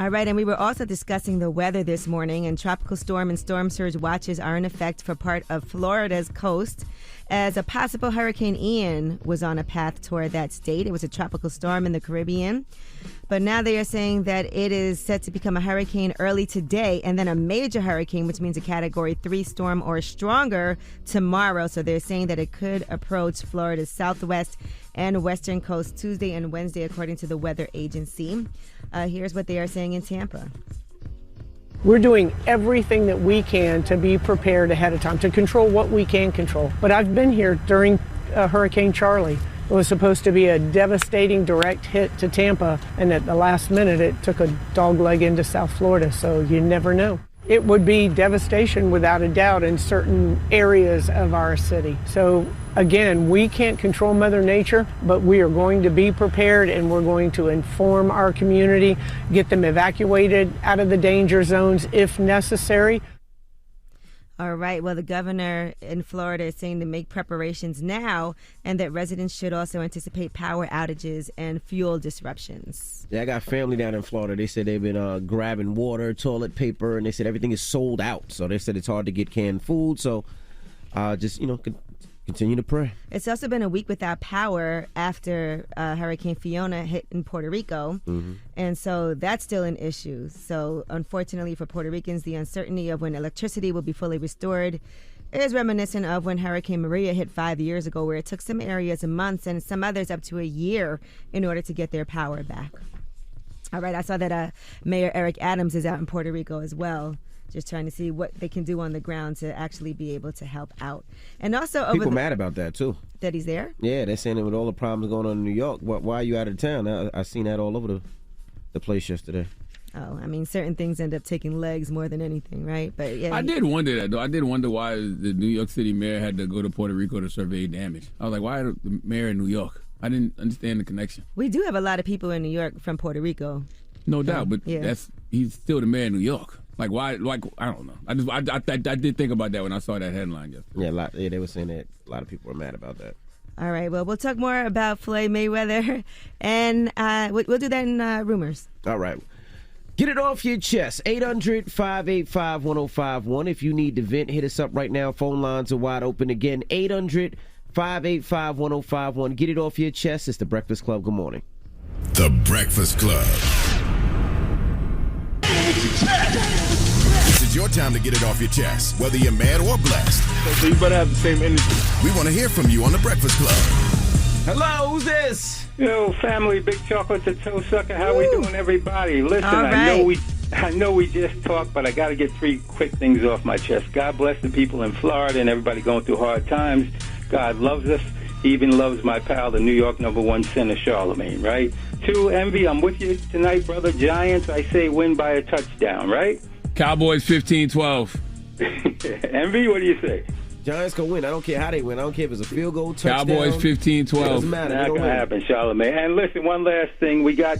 All right, and we were also discussing the weather this morning, and tropical storm and storm surge watches are in effect for part of Florida's coast as a possible Hurricane Ian was on a path toward that state. It was a tropical storm in the Caribbean, but now they are saying that it is set to become a hurricane early today and then a major hurricane, which means a Category 3 storm or stronger tomorrow. So they're saying that it could approach Florida's southwest and western coast Tuesday and Wednesday, according to the weather agency. Here's what they are saying in Tampa. We're doing everything that we can to be prepared ahead of time, to control what we can control. But I've been here during Hurricane Charlie. It was supposed to be a devastating direct hit to Tampa, and at the last minute it took a dogleg into South Florida, so you never know. It would be devastation without a doubt in certain areas of our city. So again, we can't control Mother Nature, but we are going to be prepared, and we're going to inform our community, get them evacuated out of the danger zones if necessary. All right. Well, the governor in Florida is saying to make preparations now, and that residents should also anticipate power outages and fuel disruptions. Yeah, I got family down in Florida. They said they've been grabbing water, toilet paper, and they said everything is sold out. So they said it's hard to get canned food. So just, continue to pray. It's also been a week without power after Hurricane Fiona hit in Puerto Rico. Mm-hmm. And so that's still an issue. So unfortunately for Puerto Ricans, the uncertainty of when electricity will be fully restored is reminiscent of when Hurricane Maria hit 5 years ago, where it took some areas months and some others up to a year in order to get their power back. All right, I saw that Mayor Eric Adams is out in Puerto Rico as well, just trying to see what they can do on the ground to actually be able to help out. And also people mad about that too. That he's there? Yeah, they're saying that with all the problems going on in New York, why are you out of town? I seen that all over the place yesterday. Oh, I mean, certain things end up taking legs more than anything, right? But yeah, I did wonder that, though. I did wonder why the New York City mayor had to go to Puerto Rico to survey damage. I was like, why the mayor in New York? I didn't understand the connection. We do have a lot of people in New York from Puerto Rico. No doubt, but he's still the mayor of New York. Like why? Like I don't know. I did think about that when I saw that headline yesterday. Yeah, they were saying that a lot of people were mad about that. All right, well, we'll talk more about Floyd Mayweather, and we'll do that in rumors. All right. Get it off your chest. 800-585-1051. If you need to vent, hit us up right now. Phone lines are wide open again. 800-585-1051. Get it off your chest. It's The Breakfast Club. Good morning. The Breakfast Club. This is your time to get it off your chest, whether you're mad or blessed. So you better have the same energy. We want to hear from you on The Breakfast Club. Hello, who's this? Yo, family, big chocolate to toe sucker. How we doing, everybody? Listen, all right. I know we just talked, but I got to get 3 quick things off my chest. God bless the people in Florida and everybody going through hard times. God loves us. He even loves my pal, the New York #1 center, Charlamagne, right? 2, Envy, I'm with you tonight, brother. Giants, I say win by a touchdown, right? Cowboys 15-12. Envy, what do you say? Giants gonna win. I don't care how they win. I don't care if it's a field goal, touchdown. Cowboys 15-12. Doesn't matter. Not gonna happen, Charlamagne. And listen, one last thing. We got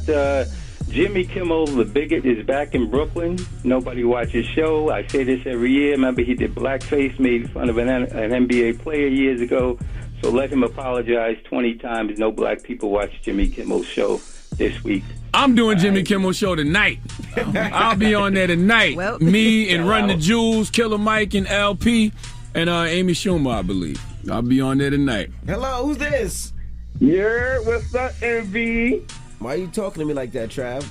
Jimmy Kimmel, the bigot, is back in Brooklyn. Nobody watches show. I say this every year. Remember, he did blackface, made fun of an NBA player years ago. So let him apologize 20 times. No black people watch Jimmy Kimmel's show this week. I'm doing Jimmy Kimmel's show tonight. I'll be on there tonight. Well, me and Run the Jewels, Killer Mike and LP, and Amy Schumer, I believe. I'll be on there tonight. Hello, who's this? Yeah, what's up, Envy? Why are you talking to me like that, Trav?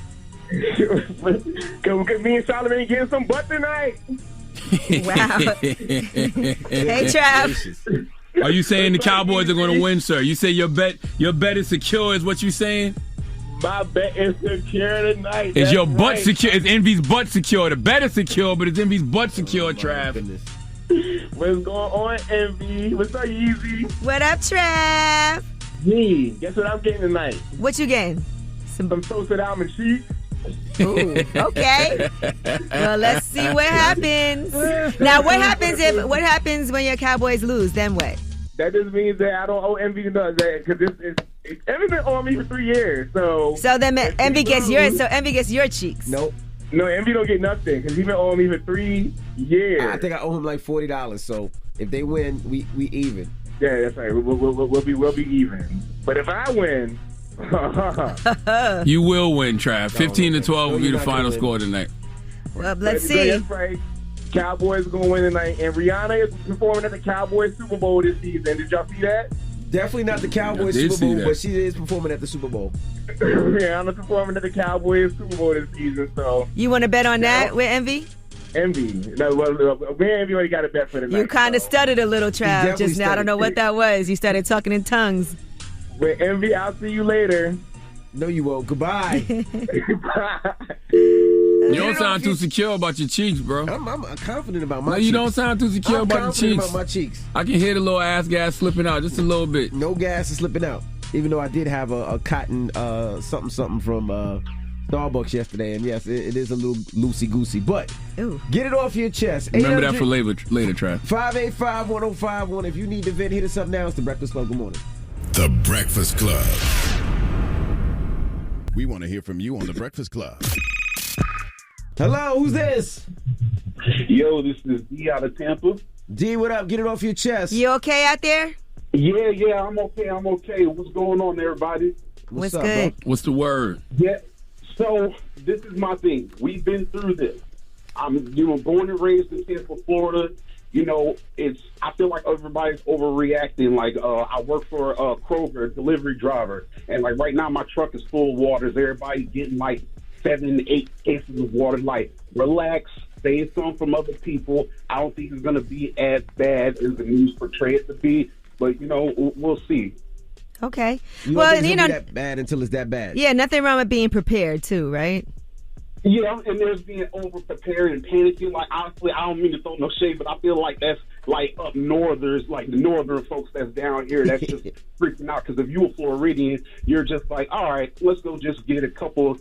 Cause me and Charlamagne getting some butt tonight. Wow. Hey, Trav. Are you saying the Cowboys are going to win, sir? You say your bet is secure, is what you saying? My bet is secure tonight. Is your butt secure? Is Envy's butt secure? The bet is secure, but is Envy's butt secure, Trav? What's going on, Envy? What's up, Yeezy? What up, Trav? Hey, guess what I'm getting tonight? What you getting? Some toasted almond cheese. Ooh, okay. Well, let's see what happens. Now, what happens when your Cowboys lose? Then what? That just means that I don't owe Envy nothing, because Envy's been owing me for 3 years. So then Envy gets yours. So Envy gets your cheeks. Nope. No, Envy don't get nothing because he's been owing me for 3 years. I think I owe him like $40. So if they win, we even. Yeah, that's right. We'll be even. But if I win, You will win, Trav. 15-12 will be the final score tonight. Well, let's see. Cowboys are going to win tonight. And Rihanna is performing at the Cowboys Super Bowl this season. Did y'all see that? Definitely not the Cowboys Super Bowl, but she is performing at the Super Bowl. Rihanna's performing at the Cowboys Super Bowl this season. So you want to bet on that with Envy? Envy. No, me and Envy already got a bet for tonight. You kind of stuttered a little, Trav, just now. I don't know what that was. You started talking in tongues. With Envy, I'll see you later. No, you won't. Goodbye. You don't sound too secure about your cheeks, bro. I'm confident about my cheeks. No, you don't sound too secure about your cheeks. About my cheeks. I can hear the little ass gas slipping out just a little bit. No gas is slipping out. Even though I did have a cotton something from Starbucks yesterday, and yes, it is a little loosey-goosey. But get it off your chest. Remember that for later, Trav. 585-1051. If you need to vent, hit us up now. It's The Breakfast Club. Good morning. The Breakfast Club. We want to hear from you on The Breakfast Club. Hello, who's this? Yo, this is D out of Tampa. D, what up? Get it off your chest. You okay out there? Yeah, I'm okay. What's going on, everybody? What's up, good? Bro? What's the word? Yeah, so this is my thing. We've been through this. I'm, born and raised in Tampa, Florida. I feel like everybody's overreacting. Like, I work for Kroger, delivery driver, and like right now my truck is full of waters. Everybody's getting like 7-8 cases of water. Like, relax, stay some from other people. I don't think it's going to be as bad as the news portray it to be, but we'll see. Okay. Well, it's not that bad until it's that bad. Yeah, nothing wrong with being prepared too, right? Yeah, and there's being over-prepared and panicking. Like, honestly, I don't mean to throw no shade, but I feel like that's like up northers, like the northern folks that's down here, that's just freaking out. Because if you're a Floridian, you're just like, all right, let's go just get a couple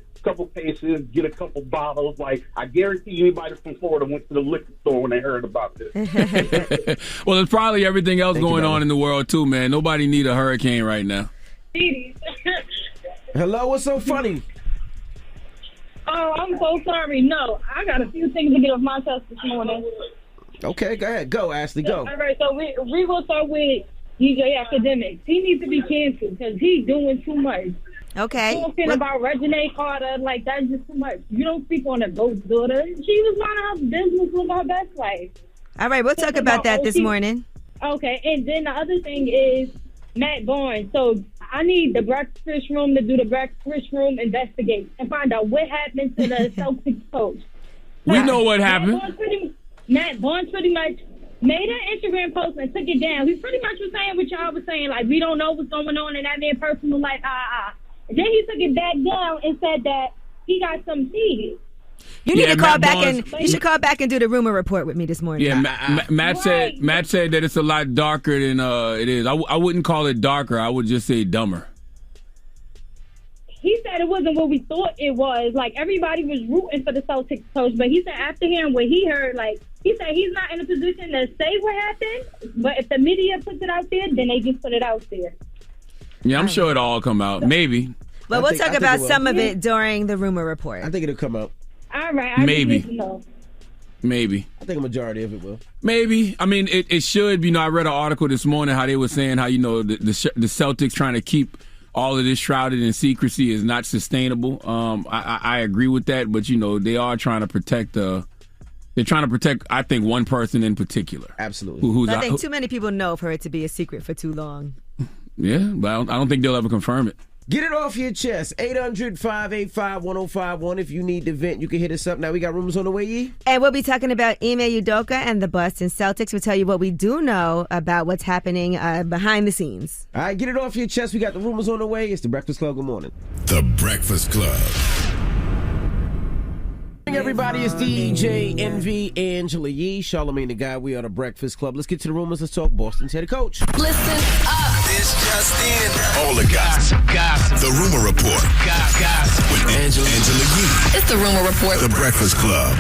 cases, get a couple bottles. Like, I guarantee anybody from Florida went to the liquor store when they heard about this. Well, there's probably everything else going on in the world, too, man. Nobody need a hurricane right now. Hello, what's so funny? Oh, I'm so sorry. No, I got a few things to get off my chest this morning. Okay, go ahead. Go, Ashley, go. All right, so we will start with DJ Academics. He needs to be canceled because he's doing too much. Okay. Talking about Reginae Carter, like, that's just too much. You don't speak on a ghost daughter. She was minding her business with her best life. All right, we'll talk about that this morning. Okay, and then the other thing is Matt Barnes. So I need the Breakfast Room to do the Breakfast Room investigate and find out what happened to the Celtics coach. We know what happened. Matt Barnes pretty much made an Instagram post and took it down. He pretty much was saying what y'all was saying, like, we don't know what's going on in that man's personal life. And then he took it back down and said that he got some tea. You need to call back you should call back and do the rumor report with me this morning. Yeah, Matt said that it's a lot darker than it is. I wouldn't call it darker. I would just say dumber. He said it wasn't what we thought it was. Like, everybody was rooting for the Celtics coach, but he said after hearing what he heard, like, he said he's not in a position to say what happened, but if the media puts it out there, then they just put it out there. Yeah, I'm sure it'll all come out. Maybe. But we'll talk about some of it during the rumor report. I think it'll come out. All right. Maybe. I think a majority of it will. Maybe. I mean, it should. I read an article this morning how they were saying how, the Celtics trying to keep all of this shrouded in secrecy is not sustainable. I agree with that, but, they are trying to protect they're trying to protect, I think, one person in particular. Absolutely. I think too many people know for it to be a secret for too long. Yeah, but I don't think they'll ever confirm it. Get it off your chest. 800-585-1051. If you need to vent, you can hit us up. Now we got rumors on the way, Yee. And we'll be talking about Ime Udoka and the Boston Celtics. We'll tell you what we do know about what's happening behind the scenes. All right, get it off your chest. We got the rumors on the way. It's The Breakfast Club. Good morning. The Breakfast Club. Everybody, it's DJ Envy, Angela Yee, Charlamagne the Guy. We are The Breakfast Club. Let's get to the rumors. Let's talk Boston's head coach. Listen up. This just in. All the gossip. The Rumor Report. Gossip. With Angela Yee. It's the Rumor Report. The Breakfast Club.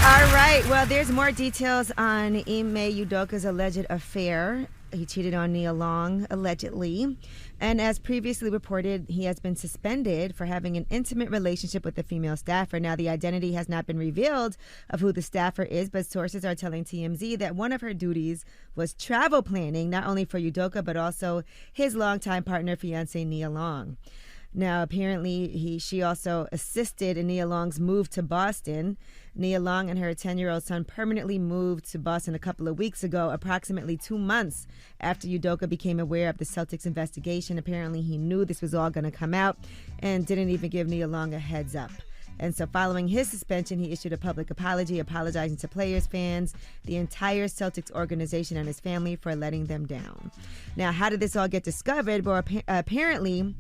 All right. Well, there's more details on Ime Udoka's alleged affair. He cheated on Nia Long, allegedly. And as previously reported, he has been suspended for having an intimate relationship with a female staffer. Now, the identity has not been revealed of who the staffer is, but sources are telling TMZ that one of her duties was travel planning, not only for Udoka, but also his longtime partner, fiancé Nia Long. Now, apparently, she also assisted in Nia Long's move to Boston. Nia Long and her 10-year-old son permanently moved to Boston a couple of weeks ago, approximately 2 months after Udoka became aware of the Celtics investigation. Apparently, he knew this was all going to come out and didn't even give Nia Long a heads up. And so following his suspension, he issued a public apology, apologizing to players, fans, the entire Celtics organization, and his family for letting them down. Now, how did this all get discovered? Well, apparently,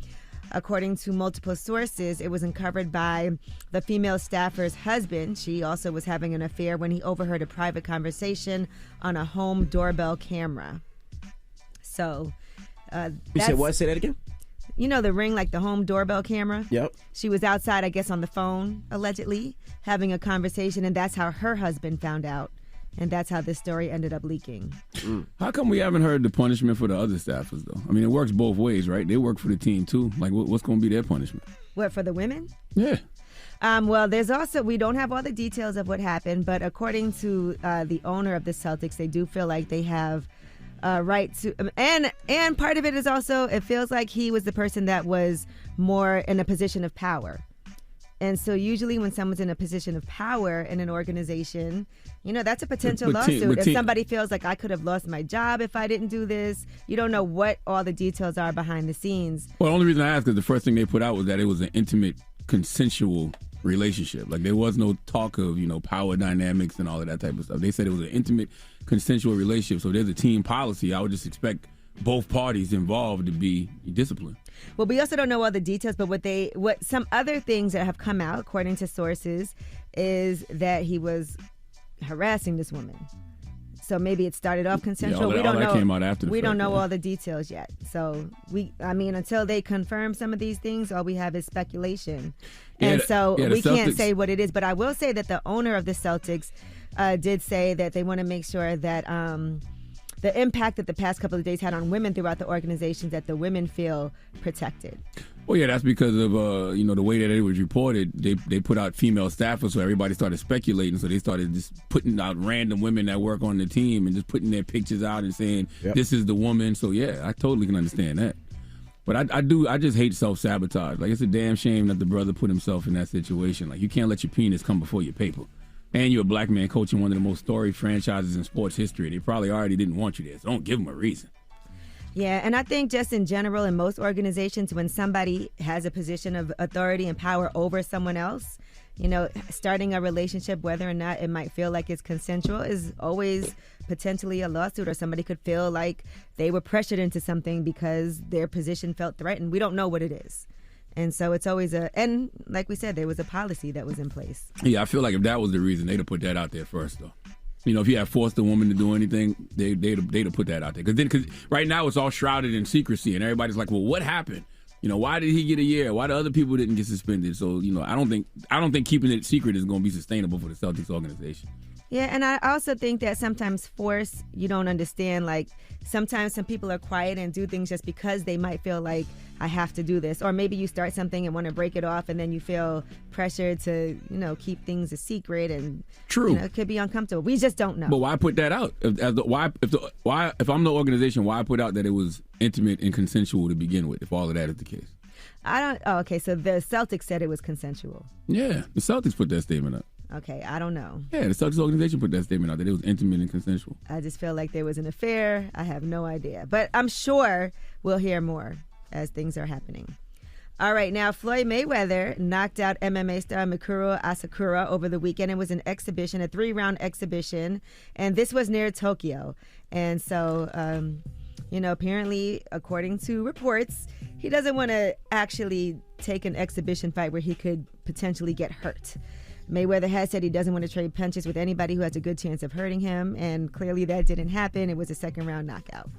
according to multiple sources, it was uncovered by the female staffer's husband. She also was having an affair when he overheard a private conversation on a home doorbell camera. So, you said what? Say that again? You know the Ring, like the home doorbell camera? Yep. She was outside, I guess, on the phone, allegedly, having a conversation, and that's how her husband found out. And that's how this story ended up leaking. How come we haven't heard the punishment for the other staffers, though? I mean, it works both ways, right? They work for the team, too. Like, what's going to be their punishment? What, for the women? Yeah. Well, there's also, we don't have all the details of what happened, but according to the owner of the Celtics, they do feel like they have right to, and part of it is also, it feels like he was the person that was more in a position of power. And so usually when someone's in a position of power in an organization, you know, that's a potential lawsuit. If somebody feels like I could have lost my job if I didn't do this, you don't know what all the details are behind the scenes. Well, the only reason I asked is the first thing they put out was that it was an intimate, consensual relationship. Like, there was no talk of, you know, power dynamics and all of that type of stuff. They said it was an intimate, consensual relationship. So there's a team policy. I would just expect both parties involved to be disciplined. Well, we also don't know all the details, but what some other things that have come out, according to sources, is that he was harassing this woman. So maybe it started off consensual. Yeah, all that came out after the we fact, don't know all the details yet. So until they confirm some of these things, all we have is speculation. And we can't say what it is. But I will say that the owner of the Celtics did say that they want to make sure that the impact that the past couple of days had on women throughout the organization, that the women feel protected. Well, yeah, that's because of the way that it was reported. They put out female staffers, so everybody started speculating. So they started just putting out random women that work on the team and just putting their pictures out and saying, This is the woman. So yeah, I totally can understand that. But I just hate self-sabotage. Like, it's a damn shame that the brother put himself in that situation. Like, you can't let your penis come before your paper. And you're a black man coaching one of the most storied franchises in sports history. They probably already didn't want you there, so don't give them a reason. Yeah, and I think just in general, in most organizations, when somebody has a position of authority and power over someone else, you know, starting a relationship, whether or not it might feel like it's consensual, is always potentially a lawsuit, or somebody could feel like they were pressured into something because their position felt threatened. We don't know what it is. And so it's always and like we said, there was a policy that was in place. Yeah, I feel like if that was the reason, they'd have put that out there first, though. You know, if you had forced a woman to do anything, they'd have put that out there. Because right now it's all shrouded in secrecy, and everybody's like, well, what happened? You know, why did he get a year? Why the other people didn't get suspended? So, you know, I don't think keeping it secret is going to be sustainable for the Celtics organization. Yeah, and I also think that sometimes force, you don't understand, like, sometimes some people are quiet and do things just because they might feel like, I have to do this. Or maybe you start something and want to break it off, and then you feel pressured to, you know, keep things a secret, and True. You know, it could be uncomfortable. We just don't know. But why put that out? If I'm the organization, why put out that it was intimate and consensual to begin with, if all of that is the case? Okay, so the Celtics said it was consensual. Yeah, the Celtics put that statement up. Okay, I don't know. Yeah, the Celtics organization put that statement out that it was intimate and consensual. I just feel like there was an affair. I have no idea. But I'm sure we'll hear more as things are happening. All right, now Floyd Mayweather knocked out MMA star Mikuru Asakura over the weekend. It was an exhibition, a 3-round exhibition, and this was near Tokyo. And so, you know, apparently, according to reports, he doesn't want to actually take an exhibition fight where he could potentially get hurt. Mayweather has said he doesn't want to trade punches with anybody who has a good chance of hurting him, and clearly that didn't happen. It was a 2nd-round knockout.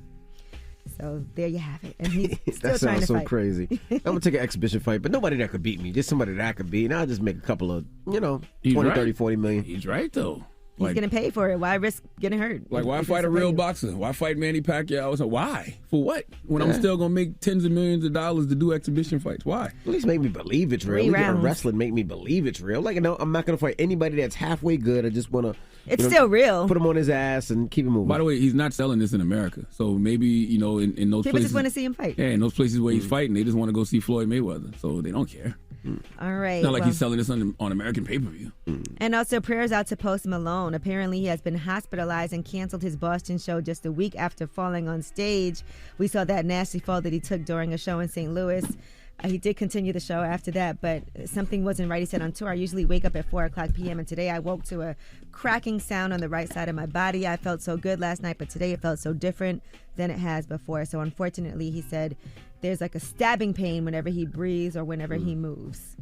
So there you have it. And he's still trying to fight. That sounds so crazy. I'm going to take an exhibition fight, but nobody that could beat me. Just somebody that I could beat, and I'll just make a couple of, you know, 20, right. 30, 40 million. He's right, though. He's getting paid for it. Why risk getting hurt? Like, why fight a real boxer? Why fight Manny Pacquiao? So why? For what? When I'm still going to make tens of millions of dollars to do exhibition fights. Why? At least make me believe it's real. Wrestling make me believe it's real. Like, no, I'm not going to fight anybody that's halfway good. I just want to... It's still real. Put him on his ass and keep him moving. By the way, he's not selling this in America. So maybe, in those people places... just want to see him fight. Yeah, in those places where he's fighting, they just want to go see Floyd Mayweather. So they don't care. All right. It's not like he's selling this on American pay-per-view. And also prayers out to Post Malone. Apparently he has been hospitalized and canceled his Boston show just a week after falling on stage. We saw that nasty fall that he took during a show in St. Louis. He did continue the show after that, but something wasn't right. He said, on tour, I usually wake up at 4 o'clock p.m., and today I woke to a cracking sound on the right side of my body. I felt so good last night, but today it felt so different than it has before. So unfortunately, he said there's like a stabbing pain whenever he breathes or whenever he moves.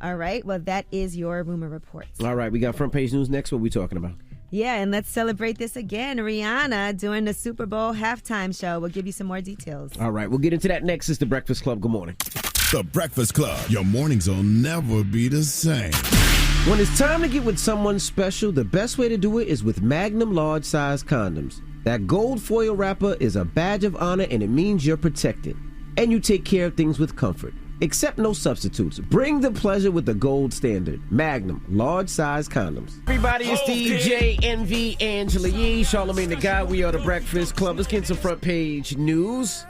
All right, well, that is your rumor reports. All right, we got front page news next. What are we talking about? Yeah, and let's celebrate this again. Rihanna doing the Super Bowl halftime show. We'll give you some more details. All right, we'll get into that next. It's The Breakfast Club. Good morning. The Breakfast Club. Your mornings will never be the same. When it's time to get with someone special, the best way to do it is with Magnum large size condoms. That gold foil wrapper is a badge of honor, and it means you're protected. And you take care of things with comfort. Accept no substitutes. Bring the pleasure with the gold standard. Magnum, large size condoms. Everybody, it's DJ, NV, Angela Yee, Charlamagne the Guy. We are The Breakfast Club. Let's get some front page news.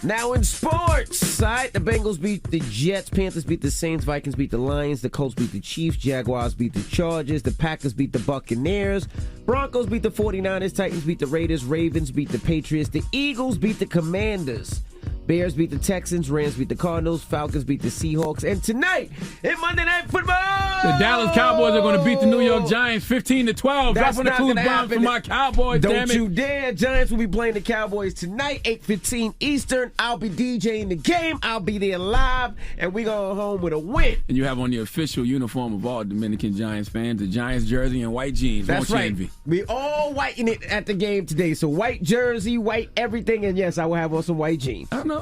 Now in sports, right? The Bengals beat the Jets, Panthers beat the Saints, Vikings beat the Lions, the Colts beat the Chiefs, Jaguars beat the Chargers, the Packers beat the Buccaneers, Broncos beat the 49ers, Titans beat the Raiders, Ravens beat the Patriots, the Eagles beat the Commanders. Bears beat the Texans, Rams beat the Cardinals, Falcons beat the Seahawks, and tonight in Monday Night Football, the Dallas Cowboys are going to beat the New York Giants 15-12. Dropping the clues bombs for my Cowboys. Don't you dare! Giants will be playing the Cowboys tonight, 8:15 Eastern. I'll be DJing the game. I'll be there live, and we go home with a win. And you have on the official uniform of all Dominican Giants fans, the Giants jersey and white jeans. That's right. We all whiten it at the game today. So white jersey, white everything, and yes, I will have on some white jeans. I know.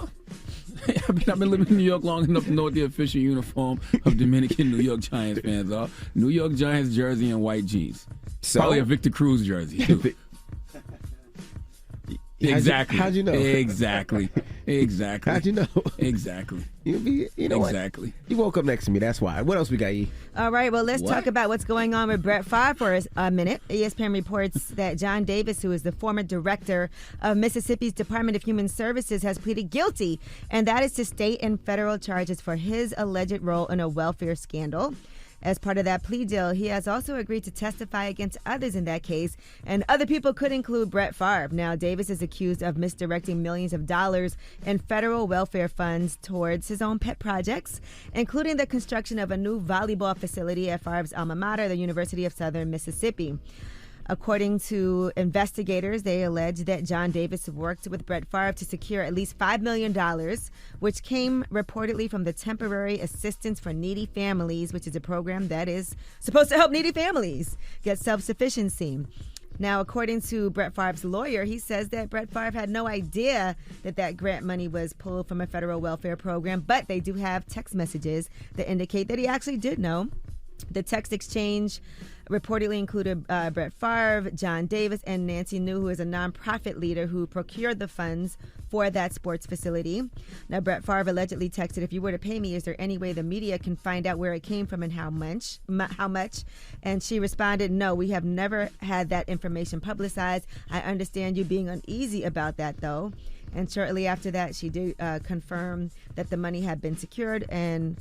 I've been living in New York long enough to know what the official uniform of Dominican New York Giants fans are. New York Giants jersey and white jeans. So, probably a Victor Cruz jersey, too. Exactly. How'd you know? Exactly. How'd you know? Exactly. You know exactly. What? You woke up next to me. That's why. What else we got, E? All right. Well, let's talk about what's going on with Brett Favre for a minute. ESPN reports that John Davis, who is the former director of Mississippi's Department of Human Services, has pleaded guilty, and that is to state and federal charges for his alleged role in a welfare scandal. As part of that plea deal, he has also agreed to testify against others in that case, and other people could include Brett Favre. Now, Davis is accused of misdirecting millions of dollars in federal welfare funds towards his own pet projects, including the construction of a new volleyball facility at Favre's alma mater, the University of Southern Mississippi. According to investigators, they allege that John Davis worked with Brett Favre to secure at least $5 million, which came reportedly from the Temporary Assistance for Needy Families, which is a program that is supposed to help needy families get self-sufficiency. Now, according to Brett Favre's lawyer, he says that Brett Favre had no idea that grant money was pulled from a federal welfare program, but they do have text messages that indicate that he actually did know. The text exchange reportedly included Brett Favre, John Davis, and Nancy New, who is a nonprofit leader who procured the funds for that sports facility. Now, Brett Favre allegedly texted, "If you were to pay me, is there any way the media can find out where it came from and how much? And she responded, "No, we have never had that information publicized. I understand you being uneasy about that, though." And shortly after that, she did confirm that the money had been secured, and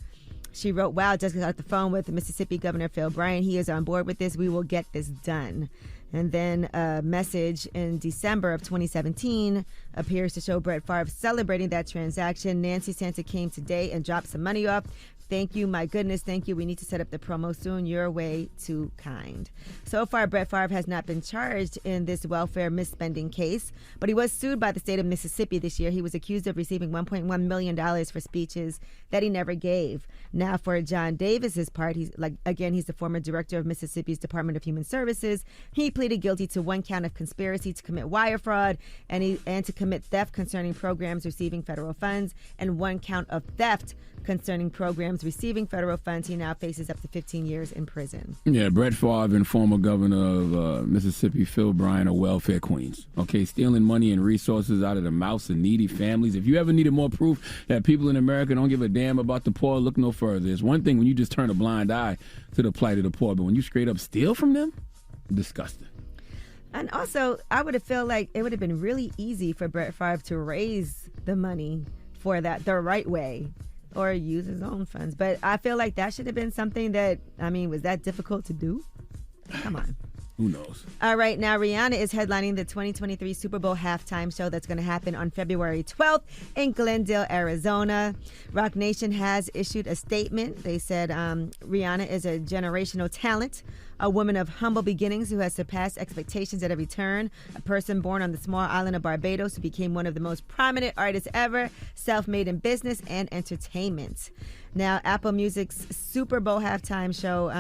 she wrote, "Wow, just got off the phone with Mississippi Governor Phil Bryant. He is on board with this. We will get this done." And then a message in December of 2017 appears to show Brett Favre celebrating that transaction. "Nancy Santa came today and dropped some money off. Thank you. My goodness, thank you. We need to set up the promo soon. You're way too kind." So far, Brett Favre has not been charged in this welfare misspending case, but he was sued by the state of Mississippi this year. He was accused of receiving $1.1 million for speeches that he never gave. Now, for John Davis's part, he's the former director of Mississippi's Department of Human Services. He pleaded guilty to one count of conspiracy to commit wire fraud and to commit theft concerning programs receiving federal funds, and one count of theft concerning programs crimes receiving federal funds. He now faces up to 15 years in prison. Yeah, Brett Favre and former governor of Mississippi, Phil Bryant, are welfare queens. Okay, stealing money and resources out of the mouths of needy families. If you ever needed more proof that people in America don't give a damn about the poor, look no further. It's one thing when you just turn a blind eye to the plight of the poor, but when you straight up steal from them, disgusting. And also, I would have felt like it would have been really easy for Brett Favre to raise the money for that the right way or use his own funds. But I feel like that should have been something that, was that difficult to do? Come on. Who knows? All right, now Rihanna is headlining the 2023 Super Bowl halftime show that's going to happen on February 12th in Glendale, Arizona. Rock Nation has issued a statement. They said Rihanna is a generational talent, a woman of humble beginnings who has surpassed expectations at every turn, a person born on the small island of Barbados who became one of the most prominent artists ever, self-made in business and entertainment. Now, Apple Music's Super Bowl halftime show,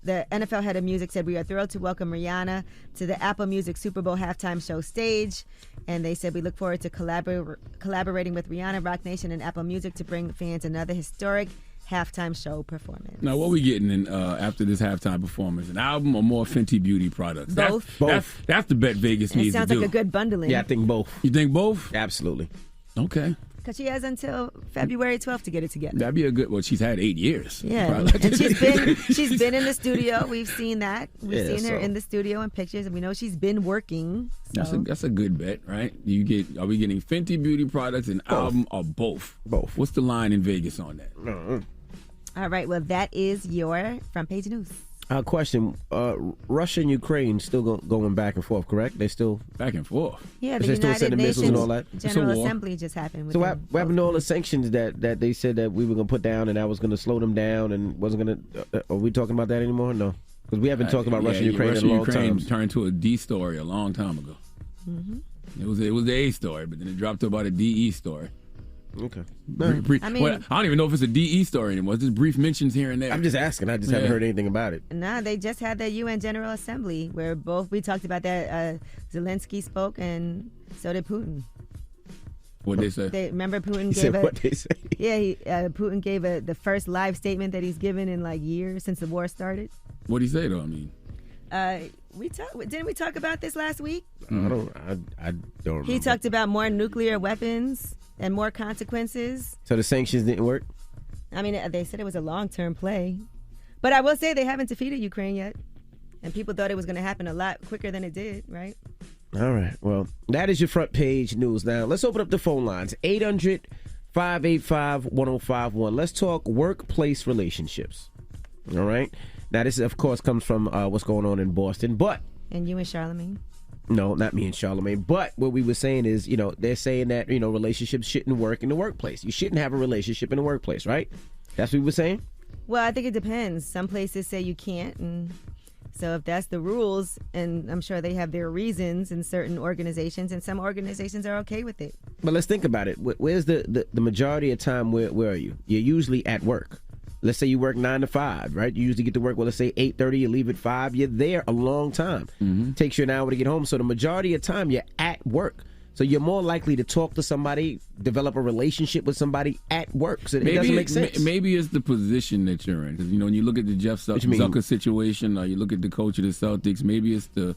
the NFL head of music said, "We are thrilled to welcome Rihanna to the Apple Music Super Bowl halftime show stage." And they said, "We look forward to collaborating with Rihanna, Rock Nation, and Apple Music to bring fans another historic halftime show performance." Now, what are we getting in after this halftime performance? An album or more Fenty Beauty products? Both. That's the bet Vegas needs to do. It sounds like a good bundling. Yeah, I think both. You think both? Absolutely. Okay. Because she has until February 12th to get it together. That'd be a good. Well, she's had 8 years. Yeah, and she's been in the studio. We've seen that. We've seen her in the studio in pictures, and we know she's been working. So. That's a good bet, right? Are we getting Fenty Beauty products, an album, or both? Both. What's the line in Vegas on that? All right. Well, that is your front page news. Question: Russia and Ukraine still going back and forth, correct? They still back and forth. Yeah, the United Nations and all that? General Assembly just happened. So what happened to all the sanctions that they said that we were going to put down, and that was going to slow them down, and wasn't going to? Are we talking about that anymore? No, because we haven't talked about Russia and Ukraine in a long time. Turned to a D story a long time ago. Mm-hmm. It was the A story, but then it dropped to about a DE story. Okay. I don't even know if it's a DE story anymore. It's just brief mentions here and there. I'm just asking. I just haven't heard anything about it. Nah, they just had the UN General Assembly where we talked about that. Zelensky spoke and so did Putin. What they say? Remember Putin gave what they say? Yeah, Putin gave the first live statement that he's given in like years since the war started. What did he say though? Didn't we talk about this last week? I don't remember. He talked about more nuclear weapons and more consequences. So the sanctions didn't work? They said it was a long-term play. But I will say they haven't defeated Ukraine yet. And people thought it was going to happen a lot quicker than it did, right? All right. Well, that is your front page news. Now, let's open up the phone lines. 800-585-1051. Let's talk workplace relationships. All right? Now, this, of course, comes from what's going on in Boston. And you and Charlamagne? No, not me and Charlamagne. But what we were saying is, they're saying that, relationships shouldn't work in the workplace. You shouldn't have a relationship in the workplace, right? That's what we were saying? Well, I think it depends. Some places say you can't. And so if that's the rules, and I'm sure they have their reasons in certain organizations, and some organizations are okay with it. But let's think about it. Where's the majority of time, where are you? You're usually at work. Let's say you work 9 to 5, right? You usually get to work, let's say 8:30, you leave at 5. You're there a long time. Mm-hmm. Takes you an hour to get home. So the majority of time, you're at work. So you're more likely to talk to somebody, develop a relationship with somebody at work. So it doesn't make sense. Maybe it's the position that you're in. Because, when you look at the Jeff Zucker situation, or you look at the coach of the Celtics, maybe it's the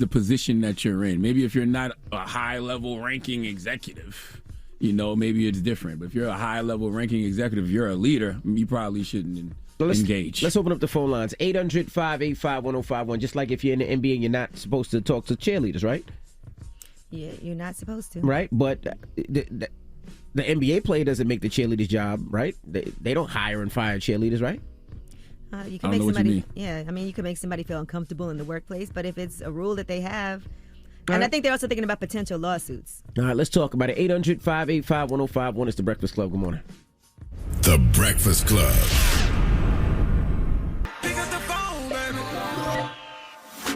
position that you're in. Maybe if you're not a high-level ranking executive, maybe it's different. But if you're a high-level ranking executive, you're a leader, you probably shouldn't engage. Let's open up the phone lines. 800-585-1051. Just like if you're in the NBA, you're not supposed to talk to cheerleaders, right? Yeah, you're not supposed to. Right? But the NBA player doesn't make the cheerleader's job, right? They don't hire and fire cheerleaders, right? You can make somebody. Yeah, you can make somebody feel uncomfortable in the workplace. But if it's a rule that they have. And I think they're also thinking about potential lawsuits. All right, let's talk about it. 800-585-1051. It's The Breakfast Club. Good morning. The Breakfast Club. Pick up the phone, baby.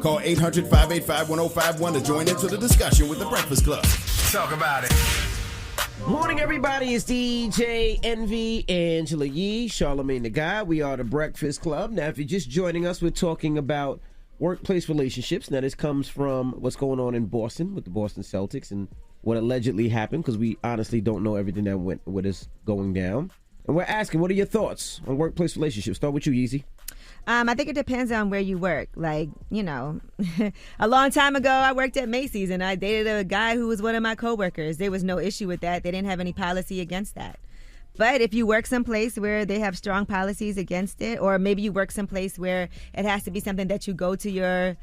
Call 800-585-1051 to join into the discussion with The Breakfast Club. Talk about it. Morning, everybody. It's DJ Envy, Angela Yee, Charlamagne the Guy. We are The Breakfast Club. Now, if you're just joining us, we're talking about workplace relationships. Now, this comes from what's going on in Boston with the Boston Celtics and what allegedly happened, because we honestly don't know everything that what is going down. And we're asking, what are your thoughts on workplace relationships? Start with you, Yeezy. I think it depends on where you work. Like, a long time ago, I worked at Macy's and I dated a guy who was one of my coworkers. There was no issue with that. They didn't have any policy against that. But if you work someplace where they have strong policies against it, or maybe you work someplace where it has to be something that you go to your,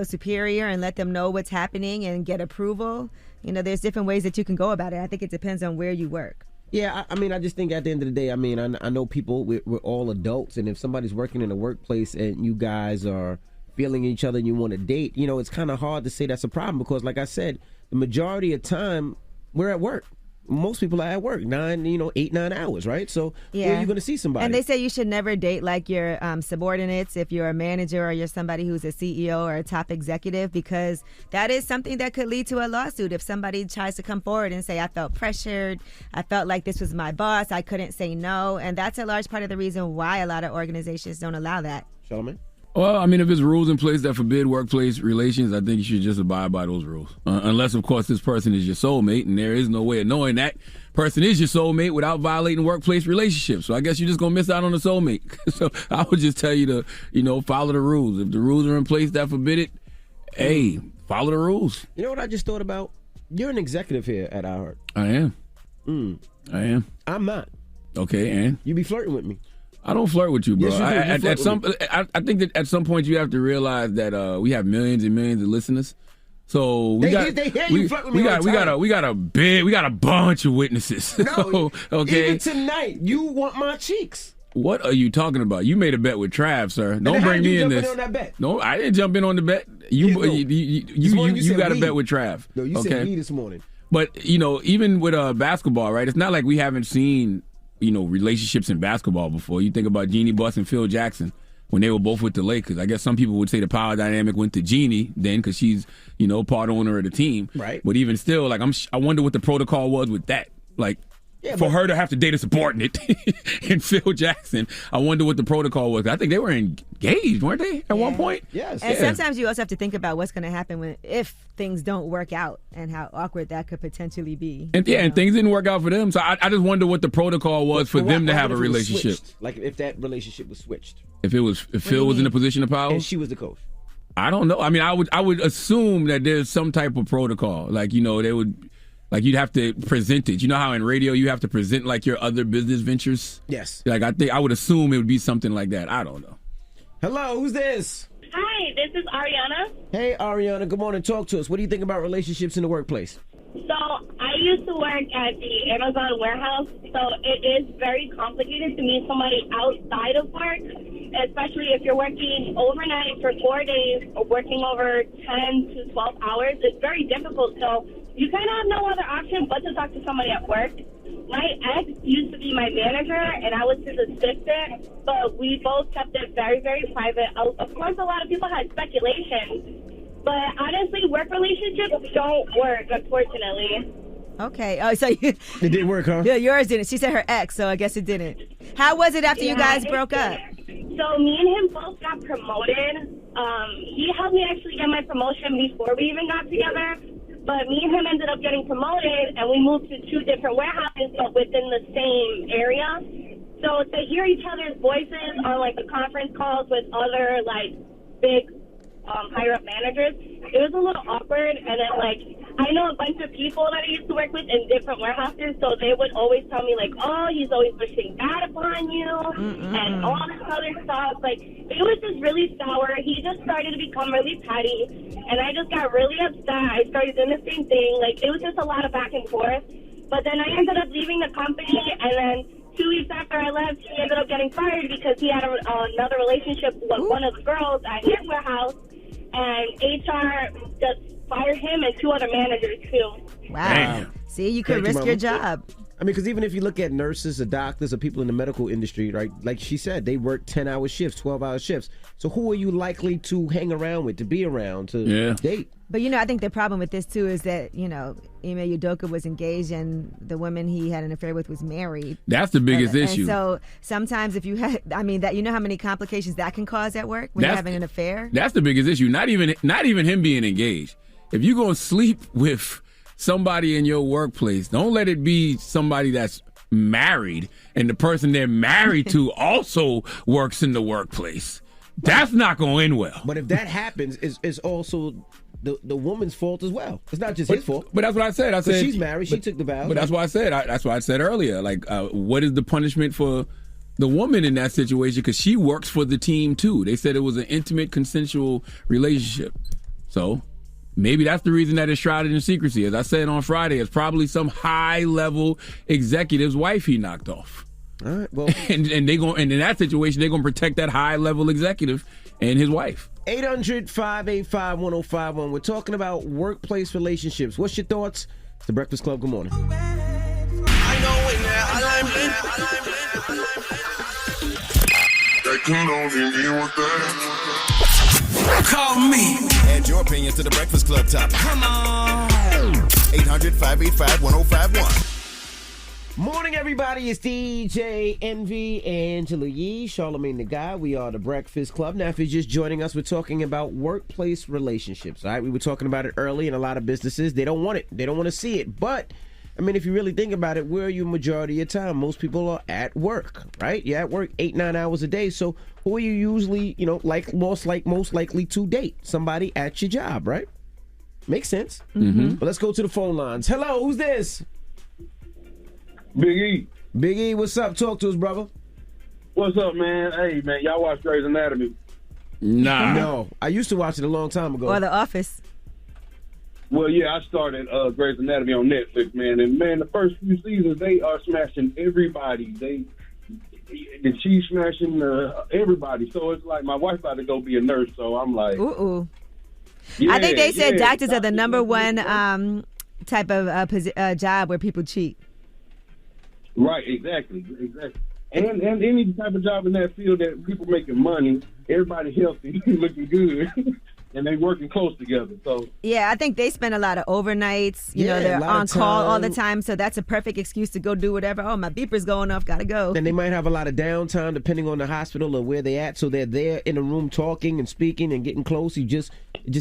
superior and let them know what's happening and get approval, there's different ways that you can go about it. I think it depends on where you work. Yeah, I just think at the end of the day, I know people, we're all adults, and if somebody's working in a workplace and you guys are feeling each other and you want to date, it's kind of hard to say that's a problem because, like I said, the majority of time we're at work. Most people are at work 8, 9 hours, right? So where are you going to see somebody? And they say you should never date like your subordinates if you're a manager or you're somebody who's a CEO or a top executive, because that is something that could lead to a lawsuit if somebody tries to come forward and say, I felt pressured, I felt like this was my boss, I couldn't say no. And that's a large part of the reason why a lot of organizations don't allow that. Charlamagne? Well, if there's rules in place that forbid workplace relations, I think you should just abide by those rules. Unless, of course, this person is your soulmate, and there is no way of knowing that person is your soulmate without violating workplace relationships. So I guess you're just going to miss out on the soulmate. So I would just tell you to, follow the rules. If the rules are in place that forbid it, hey, follow the rules. You know what I just thought about? You're an executive here at iHeart. I am. I am. I'm not. Okay, and? You be flirting with me. I don't flirt with you, bro. Yes, you do. I think that at some point you have to realize that we have millions and millions of listeners. So we got a bunch of witnesses. No, okay. Even tonight, you want my cheeks. What are you talking about? You made a bet with Trav, sir. Don't bring me in this. On that bet? No, I didn't jump in on the bet. You got a bet with Trav. No, you said me this morning. But even with basketball, right? It's not like we haven't seen relationships in basketball before. You think about Jeannie Buss and Phil Jackson when they were both with the Lakers. I guess some people would say the power dynamic went to Jeannie then because she's, part owner of the team. Right. But even still, I wonder what the protocol was with that. For her to have to date a subordinate in Phil Jackson, I wonder what the protocol was. I think they were engaged, weren't they, at one point? Yes. And sometimes you also have to think about what's going to happen if things don't work out and how awkward that could potentially be. And things didn't work out for them. So I just wonder what the protocol was for them to have a relationship. Like if that relationship was switched. If Phil was in a position of power? And she was the coach. I don't know. I would assume that there's some type of protocol. They would... you'd have to present it. You know how in radio you have to present your other business ventures? Yes. I would assume it would be something like that. I don't know. Hello, who's this? Hi, this is Ariana. Hey, Ariana, good morning. Talk to us. What do you think about relationships in the workplace? So I used to work at the Amazon warehouse, so it is very complicated to meet somebody outside of work, especially if you're working overnight for 4 days or working over 10 to 12 hours. It's very difficult, so you kind of have no other option but to talk to somebody at work. My ex used to be my manager, and I was his assistant, but we both kept it very, very private. Of course, a lot of people had speculation, but honestly, work relationships don't work, unfortunately. Okay. Oh, so it didn't work, huh? Yeah, yours didn't. She said her ex, so I guess it didn't. How was it after you guys broke up? So me and him both got promoted. He helped me actually get my promotion before we even got together. But me and him ended up getting promoted, and we moved to 2 different warehouses, but within the same area. So to hear each other's voices on the conference calls with other big higher up managers, it was a little awkward. And then I know a bunch of people that I used to work with in different warehouses, so they would always tell me oh, he's always wishing that upon you, and all this other stuff. It was just really sour. He just started to become really petty, and I just got really upset. I started doing the same thing. It was just a lot of back and forth. But then I ended up leaving the company, and then 2 weeks after I left, he ended up getting fired because he had another relationship with one of the girls at his warehouse, and HR just fired him and 2 other managers too. Wow. Damn. See, you could risk your job. Because even if you look at nurses or doctors or people in the medical industry, right, like she said, they work 10-hour shifts, 12-hour shifts. So who are you likely to hang around with, to be around, to date? But, I think the problem with this, too, is that, Ime Udoka was engaged and the woman he had an affair with was married. That's the biggest issue. And so sometimes if you had, that how many complications that can cause at work when you're having an affair? That's the biggest issue. Not even him being engaged. If you're going to sleep with somebody in your workplace, don't let it be somebody that's married and the person they're married to also works in the workplace. That's not going to end well. But if that happens, it's also the woman's fault as well. It's not just his fault. But that's what I said. I said she's married. She took the vows. But that's what I said. That's what I said earlier. Like, what is the punishment for the woman in that situation? Because she works for the team too. They said it was an intimate, consensual relationship. So maybe that's the reason that it's shrouded in secrecy. As I said on Friday, it's probably some high-level executive's wife he knocked off. All right. Well, and in that situation, they're gonna protect that high-level executive and his wife. 800-585-1051. We're talking about workplace relationships. What's your thoughts? It's the Breakfast Club. Good morning. Call me. Add your opinion to the Breakfast Club topic. Come on. 800-585-1051. Morning, everybody. It's DJ Envy, Angela Yee, Charlamagne the Guy. We are the Breakfast Club. Now, if you're just joining us, we're talking about workplace relationships. All right, we were talking about it early, and a lot of businesses, they don't want it. They don't want to see it. But, I mean, if you really think about it, where are you majority of your time? Most people are at work, right? You're at work 8-9 hours a day. So, who are you usually, most likely to date? Somebody at your job, right? Makes sense. Mm-hmm. But let's go to the phone lines. Hello, who's this? Big E. Big E, what's up? Talk to us, brother. What's up, man? Hey, man, y'all watch Grey's Anatomy? Nah. No, I used to watch it a long time ago. Or The Office. Well, yeah, I started Grey's Anatomy on Netflix, man. And, man, the first few seasons, they are smashing everybody. She's smashing everybody. So it's like my wife about to go be a nurse, so I'm like... Ooh. Yeah, I think they said yeah, doctors are the number one type of job where people cheat. Right, exactly. And any type of job in that field that people making money, everybody healthy, looking good, and they working close together. So yeah, I think they spend a lot of overnights. They're on call all the time, so that's a perfect excuse to go do whatever. Oh, my beeper's going off, gotta go. And they might have a lot of downtime depending on the hospital or where they at. So they're there in a room talking and speaking and getting close. It just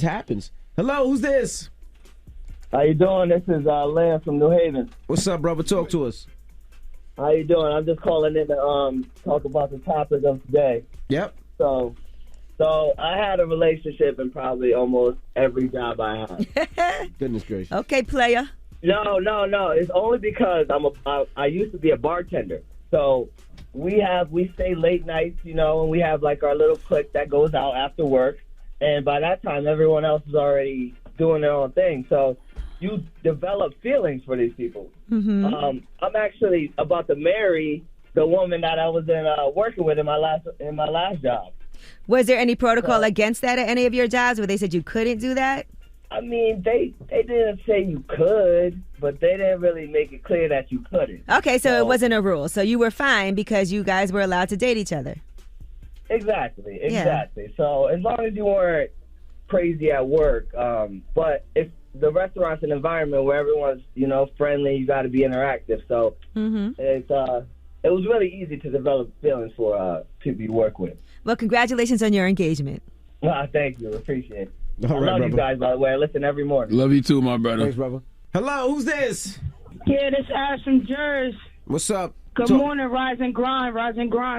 happens. Hello, who's this? How you doing? This is Lamb from New Haven. What's up, brother? Talk to us. How you doing? I'm just calling in to talk about the topic of today. Yep. So I had a relationship in probably almost every job I had. Goodness gracious. Okay, player. No. It's only because I used to be a bartender. So we stay late nights, and we have like our little clique that goes out after work. And by that time, everyone else is already doing their own thing. So you develop feelings for these people. Mm-hmm. I'm actually about to marry the woman that I was working with in my last job. Was there any protocol against that at any of your jobs where they said you couldn't do that? I mean, they didn't say you could, but they didn't really make it clear that you couldn't. Okay, so it wasn't a rule. So you were fine because you guys were allowed to date each other. Exactly. Yeah. So as long as you weren't crazy at work, but if the restaurant's an environment where everyone's, friendly, you got to be interactive. So it was really easy to develop feelings for people you work with. Well, congratulations on your engagement. Thank you. Appreciate it. All right, I love brother. you guys, by the way. I listen every morning. Love you too, my brother. Thanks, brother. Hello, who's this? Yeah, this Ash from Jersey. What's up? Good morning, rise and grind,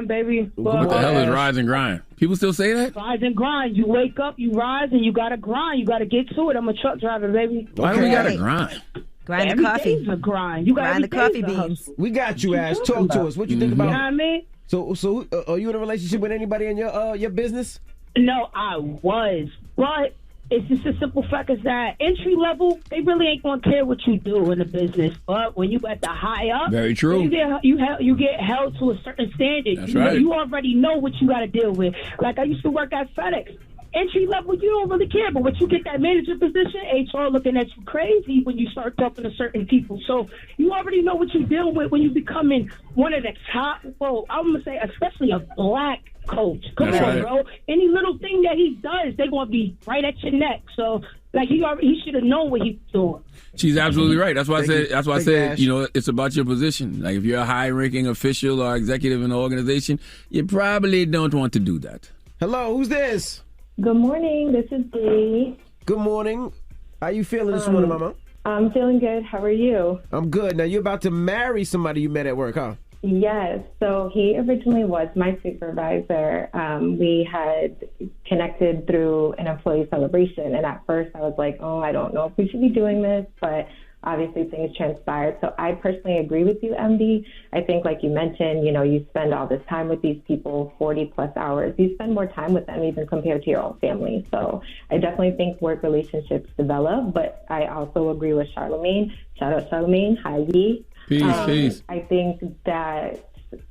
baby. What the hell is rise and grind? People still say that? Rise and grind. You wake up, you rise, and you gotta grind. You gotta get to it. I'm a truck driver, baby. Why do we gotta grind? Grind the coffee. Every day's a grind. You grind the coffee beans. We got you, Ash. Talk to us. What you think about? You know what I mean? So, are you in a relationship with anybody in your business? No, I was, but it's just a simple fact is that entry level, they really ain't gonna care what you do in the business. But when you at the high up, very true, you get held to a certain standard. That's right. You already know what you got to deal with. Like I used to work at FedEx. Entry level, you don't really care, but when you get that manager position, HR looking at you crazy when you start talking to certain people. So you already know what you're dealing with when you becoming one of the top. Well, I'm gonna say especially a black coach. Come That's on, right. bro. Any little thing that he does, they're gonna be right at your neck. So like he should have known what he was doing. She's absolutely right. That's why I said. That's why I said. Ash. It's about your position. Like if you're a high-ranking official or executive in an organization, you probably don't want to do that. Hello, who's this? Good morning. This is Dee. Good morning. How you feeling this morning, Mama? I'm feeling good. How are you? I'm good. Now, you're about to marry somebody you met at work, huh? Yes. So he originally was my supervisor. We had connected through an employee celebration. And at first I was like, I don't know if we should be doing this, but obviously things transpired. So I personally agree with you, MD. I think, like you mentioned, you spend all this time with these people, 40 plus hours. You spend more time with them even compared to your own family. So I definitely think work relationships develop, but I also agree with Charlamagne. Shout out Charlamagne. Hi, Yee. Peace. I think that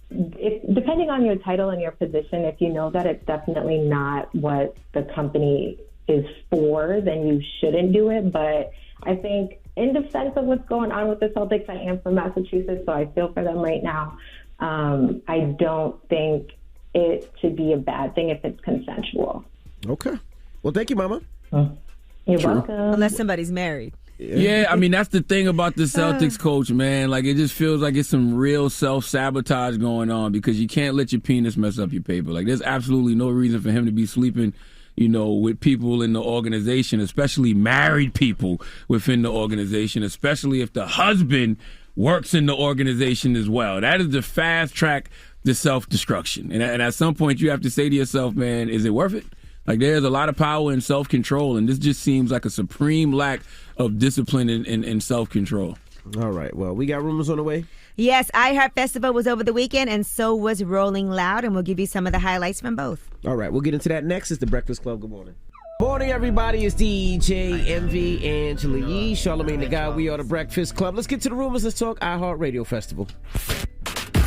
depending on your title and your position, if you know that it's definitely not what the company is for, then you shouldn't do it. But I think in defense of what's going on with the Celtics, I am from Massachusetts, so I feel for them right now. I don't think it should be a bad thing if it's consensual. Okay. Well, thank you, Mama. You're welcome. Unless somebody's married. Yeah, I mean, that's the thing about the Celtics coach, man. Like, it just feels like it's some real self-sabotage going on because you can't let your penis mess up your paper. Like, there's absolutely no reason for him to be sleeping, with people in the organization, especially married people within the organization, especially if the husband works in the organization as well. That is the fast track to self-destruction. And at some point, you have to say to yourself, man, is it worth it? Like, there's a lot of power in self-control, and this just seems like a supreme lack of discipline and self-control. All right. Well, we got rumors on the way. Yes, iHeart Festival was over the weekend, and so was Rolling Loud, and we'll give you some of the highlights from both. All right. We'll get into that next. It's the Breakfast Club. Good morning. Morning, everybody. It's DJ, Envy, Angela Yee, Charlamagne the Guy. We are the Breakfast Club. Let's get to the rumors. Let's talk iHeart Radio Festival.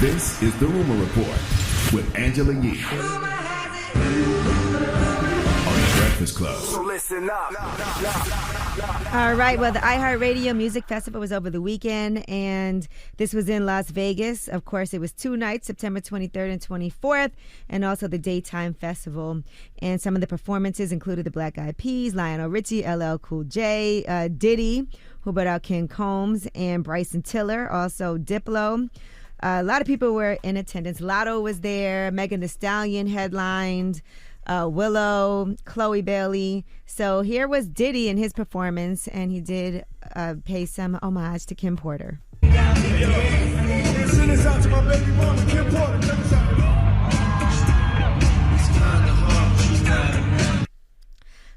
This is the Rumor Report with Angela Yee. Breakfast Club. So listen up. All right. Well, the iHeartRadio Music Festival was over the weekend, and this was in Las Vegas. Of course, it was 2 nights, September 23rd and 24th, and also the daytime festival. And some of the performances included the Black Eyed Peas, Lionel Richie, LL Cool J, Diddy, who brought out Ken Combs, and Bryson Tiller, also Diplo. A lot of people were in attendance. Lotto was there. Megan Thee Stallion headlined. Willow, Chloe Bailey. So here was Diddy in his performance, and he did pay some homage to Kim Porter. Send this out to my baby mama, Kim Porter.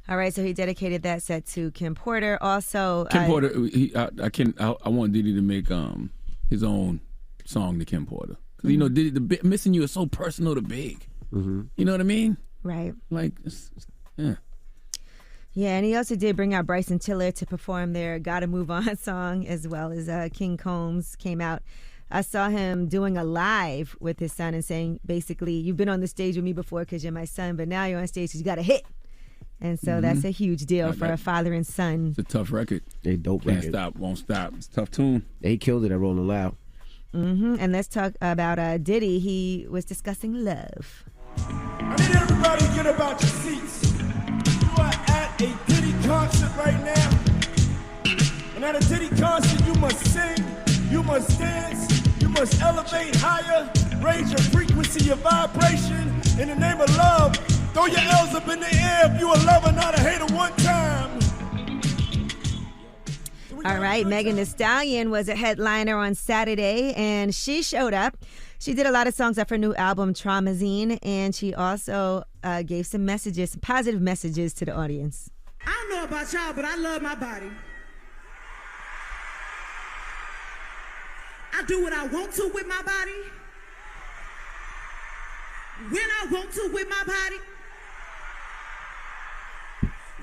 All right, so he dedicated that set to Kim Porter. Also, Kim Porter, I want Diddy to make his own song to Kim Porter. Because, Diddy, Missing You is so personal to Big. Mm-hmm. You know what I mean? Right. Like, yeah. Yeah, and he also did bring out Bryson Tiller to perform their Gotta Move On song, as well as King Combs came out. I saw him doing a live with his son and saying, basically, you've been on the stage with me before because you're my son, but now you're on stage because you got a hit. And so that's a huge deal for a father and son. It's a tough record. A dope Can't record. stop, won't stop. It's a tough tune. They killed it at Rolling Loud. Mm-hmm. And let's talk about Diddy. He was discussing love. I need everybody to get about your seats. You are at a Diddy concert right now. And at a Diddy concert, you must sing, you must dance, you must elevate higher, raise your frequency, your vibration. In the name of love, throw your L's up in the air if you a lover, not a hater one time. All right, Megan Thee Stallion was a headliner on Saturday, and she showed up. She did a lot of songs off her new album, Charlamagne, and she also gave some messages, some positive messages to the audience. I don't know about y'all, but I love my body. I do what I want to with my body, when I want to with my body,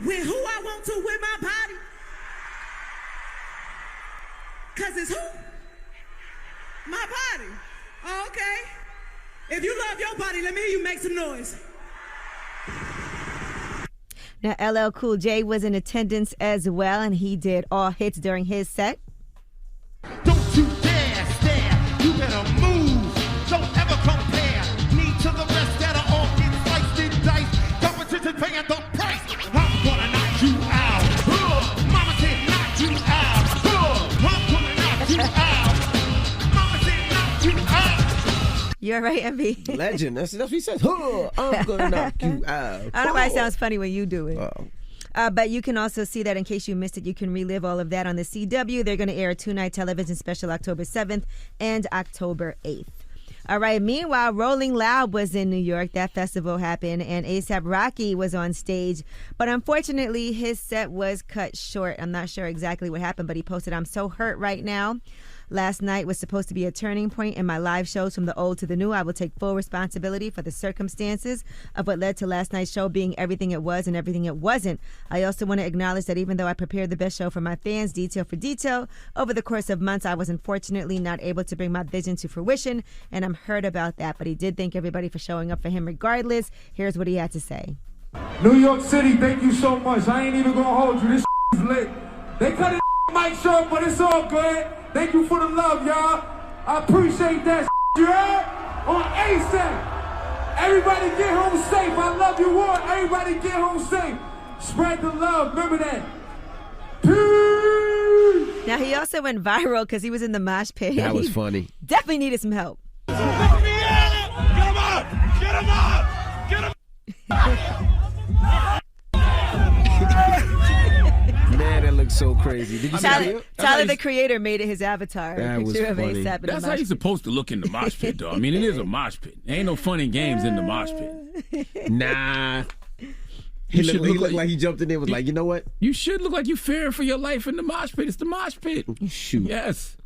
with who I want to with my body. Cause it's who? My body. Oh, okay. If you love your body, let me hear you make some noise. Now, LL Cool J was in attendance as well, and he did all hits during his set. Don't you dare stare. You better move. Don't ever compare me to the rest that are all in sliced and diced. Competition paying the price. I'm gonna knock you out. Mama said knock you out. I'm gonna knock you out. Mama said knock you out. You all right, MB? Legend. That's what he says. I'm gonna knock you out. I don't know why it sounds funny when you do it. But you can also see that in case you missed it, you can relive all of that on the CW. They're going to air a 2-night television special October 7th and October 8th. All right. Meanwhile, Rolling Loud was in New York. That festival happened, and A$AP Rocky was on stage. But unfortunately, his set was cut short. I'm not sure exactly what happened, but he posted, "I'm so hurt right now. Last night was supposed to be a turning point in my live shows from the old to the new. I will take full responsibility for the circumstances of what led to last night's show being everything it was and everything it wasn't. I also want to acknowledge that even though I prepared the best show for my fans, detail for detail, over the course of months, I was unfortunately not able to bring my vision to fruition, and I'm hurt about that." But he did thank everybody for showing up for him regardless. Here's what he had to say. New York City, thank you so much. I ain't even gonna hold you. This is lit. They cut it mic short, but it's all good. Thank you for the love, y'all. I appreciate that. You heard? On A$AP. Everybody get home safe. I love you all. Everybody get home safe. Spread the love. Remember that. Peace. Now, he also went viral because he was in the mosh pit. That was funny. Definitely needed some help. Get him up! Get him up! Get him Man, that looks so crazy. Did you see that? Tyler, the creator, made it his avatar. That was picture of funny. A$AP in That's the how mosh you're supposed to look in the mosh pit, though. I mean, it is a mosh pit. There ain't no fun and games in the mosh pit. Nah. He looked like he jumped in there and was like, you know what? You should look like you're fearing for your life in the mosh pit. It's the mosh pit. Shoot. Yes.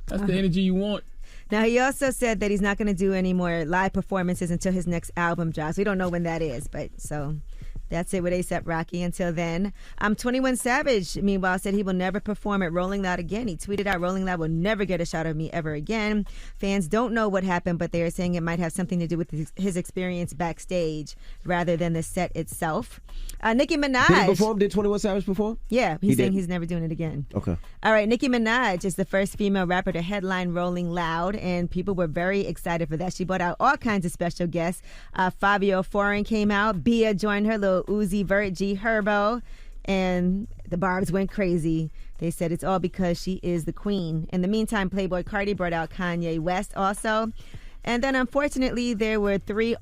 That's the energy you want. Now, he also said that he's not going to do any more live performances until his next album drops. We don't know when that is, but so that's it with A$AP Rocky until then. 21 Savage, meanwhile, said he will never perform at Rolling Loud again. He tweeted out, "Rolling Loud will never get a shot of me ever again." Fans don't know what happened, but they are saying it might have something to do with his experience backstage rather than the set itself. Nicki Minaj. Did he perform? Did 21 Savage perform? Yeah, he's saying he's never doing it again. Okay. All right, Nicki Minaj is the first female rapper to headline Rolling Loud, and people were very excited for that. She brought out all kinds of special guests. Fabio Foreign came out. Bia joined her, Lil Uzi Vert, G Herbo, and the Barbs went crazy. They said it's all because she is the queen. In the meantime, Playboy Cardi brought out Kanye West also. And then, unfortunately, there were 3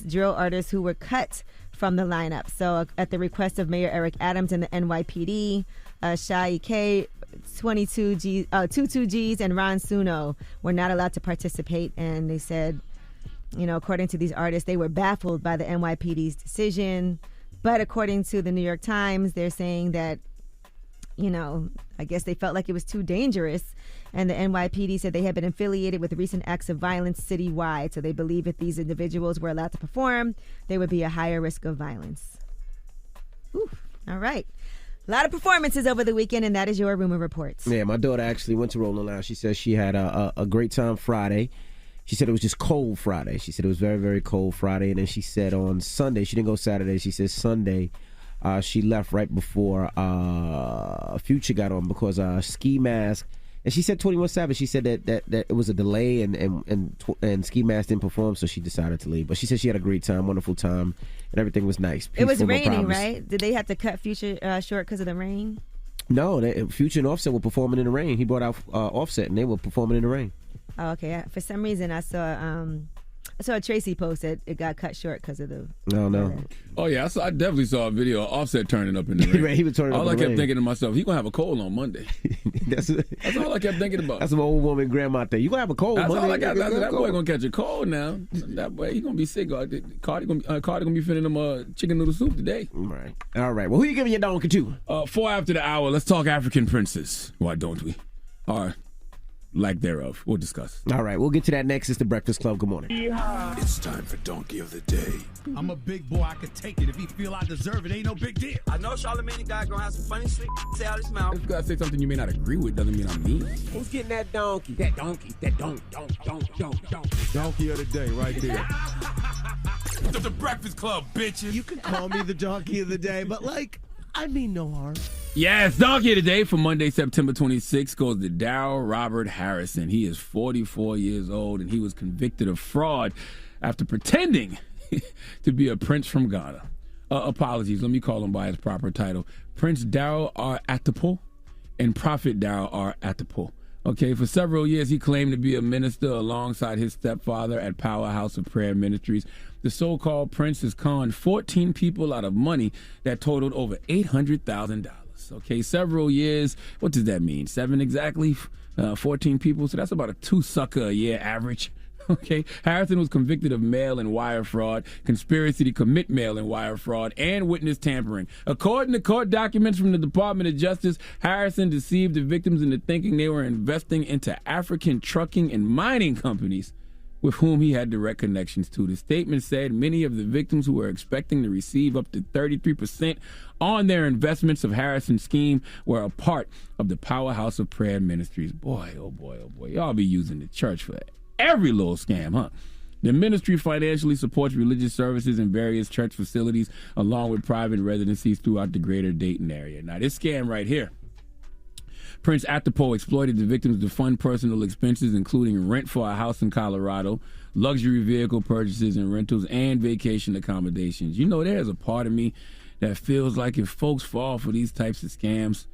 drill artists, who were cut from the lineup. So, at the request of Mayor Eric Adams and the NYPD, Shai K, 22Gs, and Ron Suno were not allowed to participate. And they said, according to these artists, they were baffled by the NYPD's decision. But according to the New York Times, they're saying that, I guess they felt like it was too dangerous. And the NYPD said they had been affiliated with recent acts of violence citywide. So they believe if these individuals were allowed to perform, there would be a higher risk of violence. Oof. All right. A lot of performances over the weekend, and that is your Rumor Reports. Yeah, my daughter actually went to Rolling Loud. She said she had a great time Friday. She said it was just cold Friday. She said it was very, very cold Friday. And then she said on Sunday, she didn't go Saturday. She said Sunday, she left right before Future got on because Ski Mask. And she said 21 Savage. She said that it was a delay and Ski Mask didn't perform, so she decided to leave. But she said she had a great time, wonderful time, and everything was nice. It was Peaceful, no raining, problems. right? Did they have to cut Future short because of the rain? No, Future and Offset were performing in the rain. He brought out Offset, and they were performing in the rain. Oh, okay. For some reason, I saw Tracy post that it got cut short because of the. No. Oh yeah, I definitely saw a video of Offset turning up in the rain. Right, he was turning up all in I the kept rain. thinking to myself, he gonna have a cold on Monday. That's all I kept thinking about. That's some old woman grandma thing. You gonna have a cold That's Monday. all I got. That boy cold. gonna catch a cold now. That boy he gonna be sick. Cardi gonna be feeding him chicken noodle soup today. Right. All right. Well, who you giving your donkey to? 4 after the hour. Let's talk African princes. Why don't we? Or lack thereof. We'll discuss. All right. We'll get to that next. It's the Breakfast Club. Good morning. It's time for Donkey of the Day. I'm a big boy, I can take it. If he feel I deserve it, ain't no big deal. I know Charlamagne guy gonna have some funny shit say out his mouth. If you gotta say something you may not agree with, doesn't mean I'm mean. Who's getting that donkey? That donkey. Donkey of the day, right there. The Breakfast Club, bitches. You can call me the donkey of the day, but I mean no harm. Yes, donkey of the day for Monday, September 26th goes to Darrell Robert Harrison. He is 44 years old, and he was convicted of fraud after pretending to be a prince from Ghana. Apologies, let me call him by his proper title. Prince Darrell R. Atepo and Prophet Darrell R. Atepo. Okay, for several years, he claimed to be a minister alongside his stepfather at Powerhouse of Prayer Ministries. The so-called prince has conned 14 people out of money that totaled over $800,000. Okay, several years. What does that mean? 7 exactly? 14 people. So that's about a 2-sucker a year average. Okay, Harrison was convicted of mail and wire fraud, conspiracy to commit mail and wire fraud, and witness tampering. According to court documents from the Department of Justice, Harrison deceived the victims into thinking they were investing into African trucking and mining companies with whom he had direct connections to. The statement said many of the victims who were expecting to receive up to 33% on their investments of Harrison's scheme were a part of the Powerhouse of Prayer Ministries. Boy, oh boy, oh boy. Y'all be using the church for every little scam, huh? The ministry financially supports religious services in various church facilities along with private residencies throughout the greater Dayton area. Now, this scam right here, Prince Atapo exploited the victims to fund personal expenses, including rent for a house in Colorado, luxury vehicle purchases and rentals, and vacation accommodations. You know, there's a part of me that feels like if folks fall for these types of scams,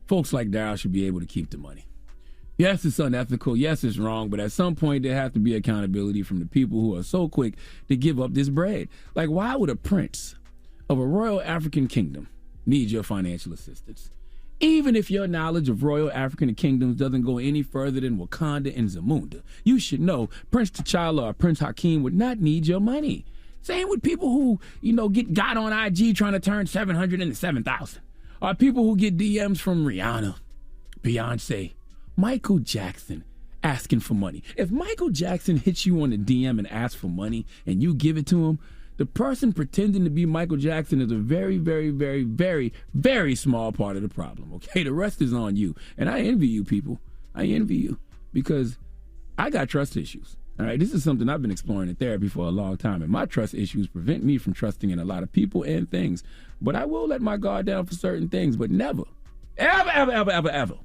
folks like Darryl should be able to keep the money. Yes, it's unethical. Yes, it's wrong. But at some point, there has to be accountability from the people who are so quick to give up this bread. Like, why would a prince of a royal African kingdom need your financial assistance? Even if your knowledge of royal African kingdoms doesn't go any further than Wakanda and Zamunda, you should know Prince T'Challa or Prince Hakeem would not need your money. Same with people who, got on IG trying to turn 700 into 7,000. Or people who get DMs from Rihanna, Beyonce, Michael Jackson asking for money. If Michael Jackson hits you on the DM and asks for money and you give it to him, the person pretending to be Michael Jackson is a very, very, very, very, very small part of the problem, okay? The rest is on you. And I envy you, people. I envy you because I got trust issues, all right? This is something I've been exploring in therapy for a long time, and my trust issues prevent me from trusting in a lot of people and things. But I will let my guard down for certain things, but never, ever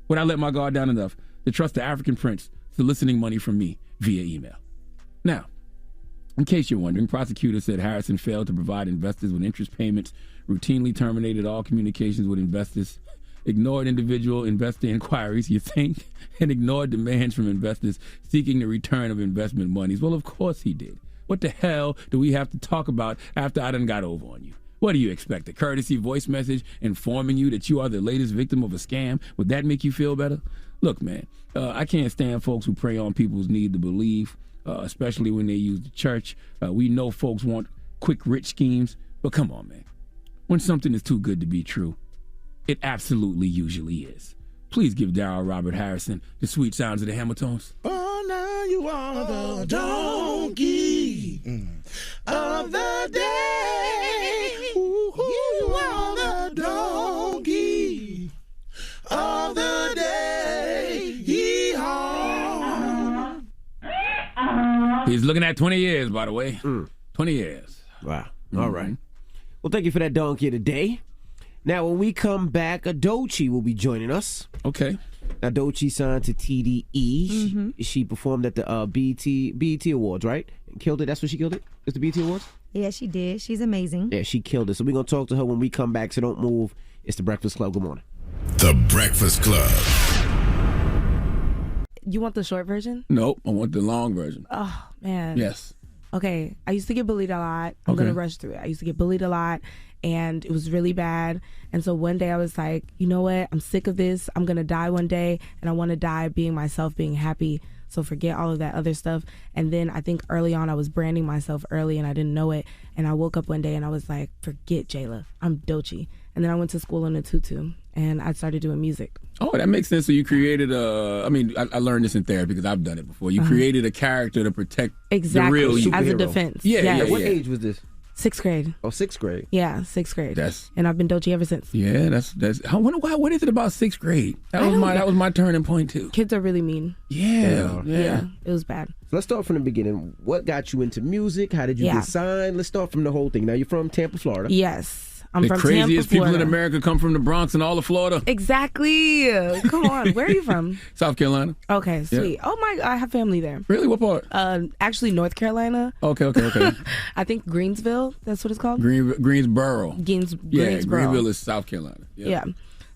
would I let my guard down enough to trust the African prince soliciting money from me via email. Now, in case you're wondering, prosecutors said Harrison failed to provide investors with interest payments, routinely terminated all communications with investors, ignored individual investor inquiries, you think, and ignored demands from investors seeking the return of investment monies. Well, of course he did. What the hell do we have to talk about after I done got over on you? What do you expect? A courtesy voice message informing you that you are the latest victim of a scam? Would that make you feel better? Look, man, I can't stand folks who prey on people's need to believe, especially when they use the church. We know folks want quick, rich schemes, but come on, man. When something is too good to be true, it absolutely usually is. Please give Darryl Robert Harrison the sweet sounds of the Hamiltons. Oh, now you are the donkey of the day. Ooh, you are the donkey of the day. Yee-haw. He's looking at 20 years, by the way. 20 years. Wow. All right. Well, thank you for that donkey of the day. Now, when we come back, Doechii will be joining us. Okay. Now, Doechii signed to TDE. She performed at the BET Awards, right? Killed it. That's what she killed it? It's the BET Awards? Yeah, she did. She's amazing. Yeah, she killed it. So we're going to talk to her when we come back, so don't move. It's The Breakfast Club. Good morning. The Breakfast Club. You want the short version? Nope, I want the long version. Oh, man. Yes. Okay, I used to get bullied a lot. I'm going to rush through it. I used to get bullied a lot, and it was really bad. And so one day I was like, you know what? I'm sick of this. I'm going to die one day, and I want to die being myself, being happy. So forget all of that other stuff. And then I think early on I was branding myself early, and I didn't know it. And I woke up one day, and I was like, forget Jayla. I'm Doechii. And then I went to school in a tutu, and I started doing music. Oh, that makes sense. So you created I learned this in therapy because I've done it before. You created a character to protect the real you. As a defense. Yeah. What age was this? 6th grade. Oh, 6th grade. Yeah, 6th grade. And I've been Doechii ever since. Yeah, that's. What is it about 6th grade? That was my turning point too. Kids are really mean. Yeah. It was bad. So let's start from the beginning. What got you into music? How did you get signed? Let's start from the whole thing. Now you're from Tampa, Florida. Yes. I'm the from craziest Tampa, people in America come from the Bronx and all of Florida. Exactly. Come on. Where are you from? South Carolina. Okay, sweet. Yeah. Oh my God, I have family there. Really? What part? Actually, North Carolina. Okay. I think Greensville. That's what it's called. Greensboro. Greensboro. Greenville is South Carolina. Yeah.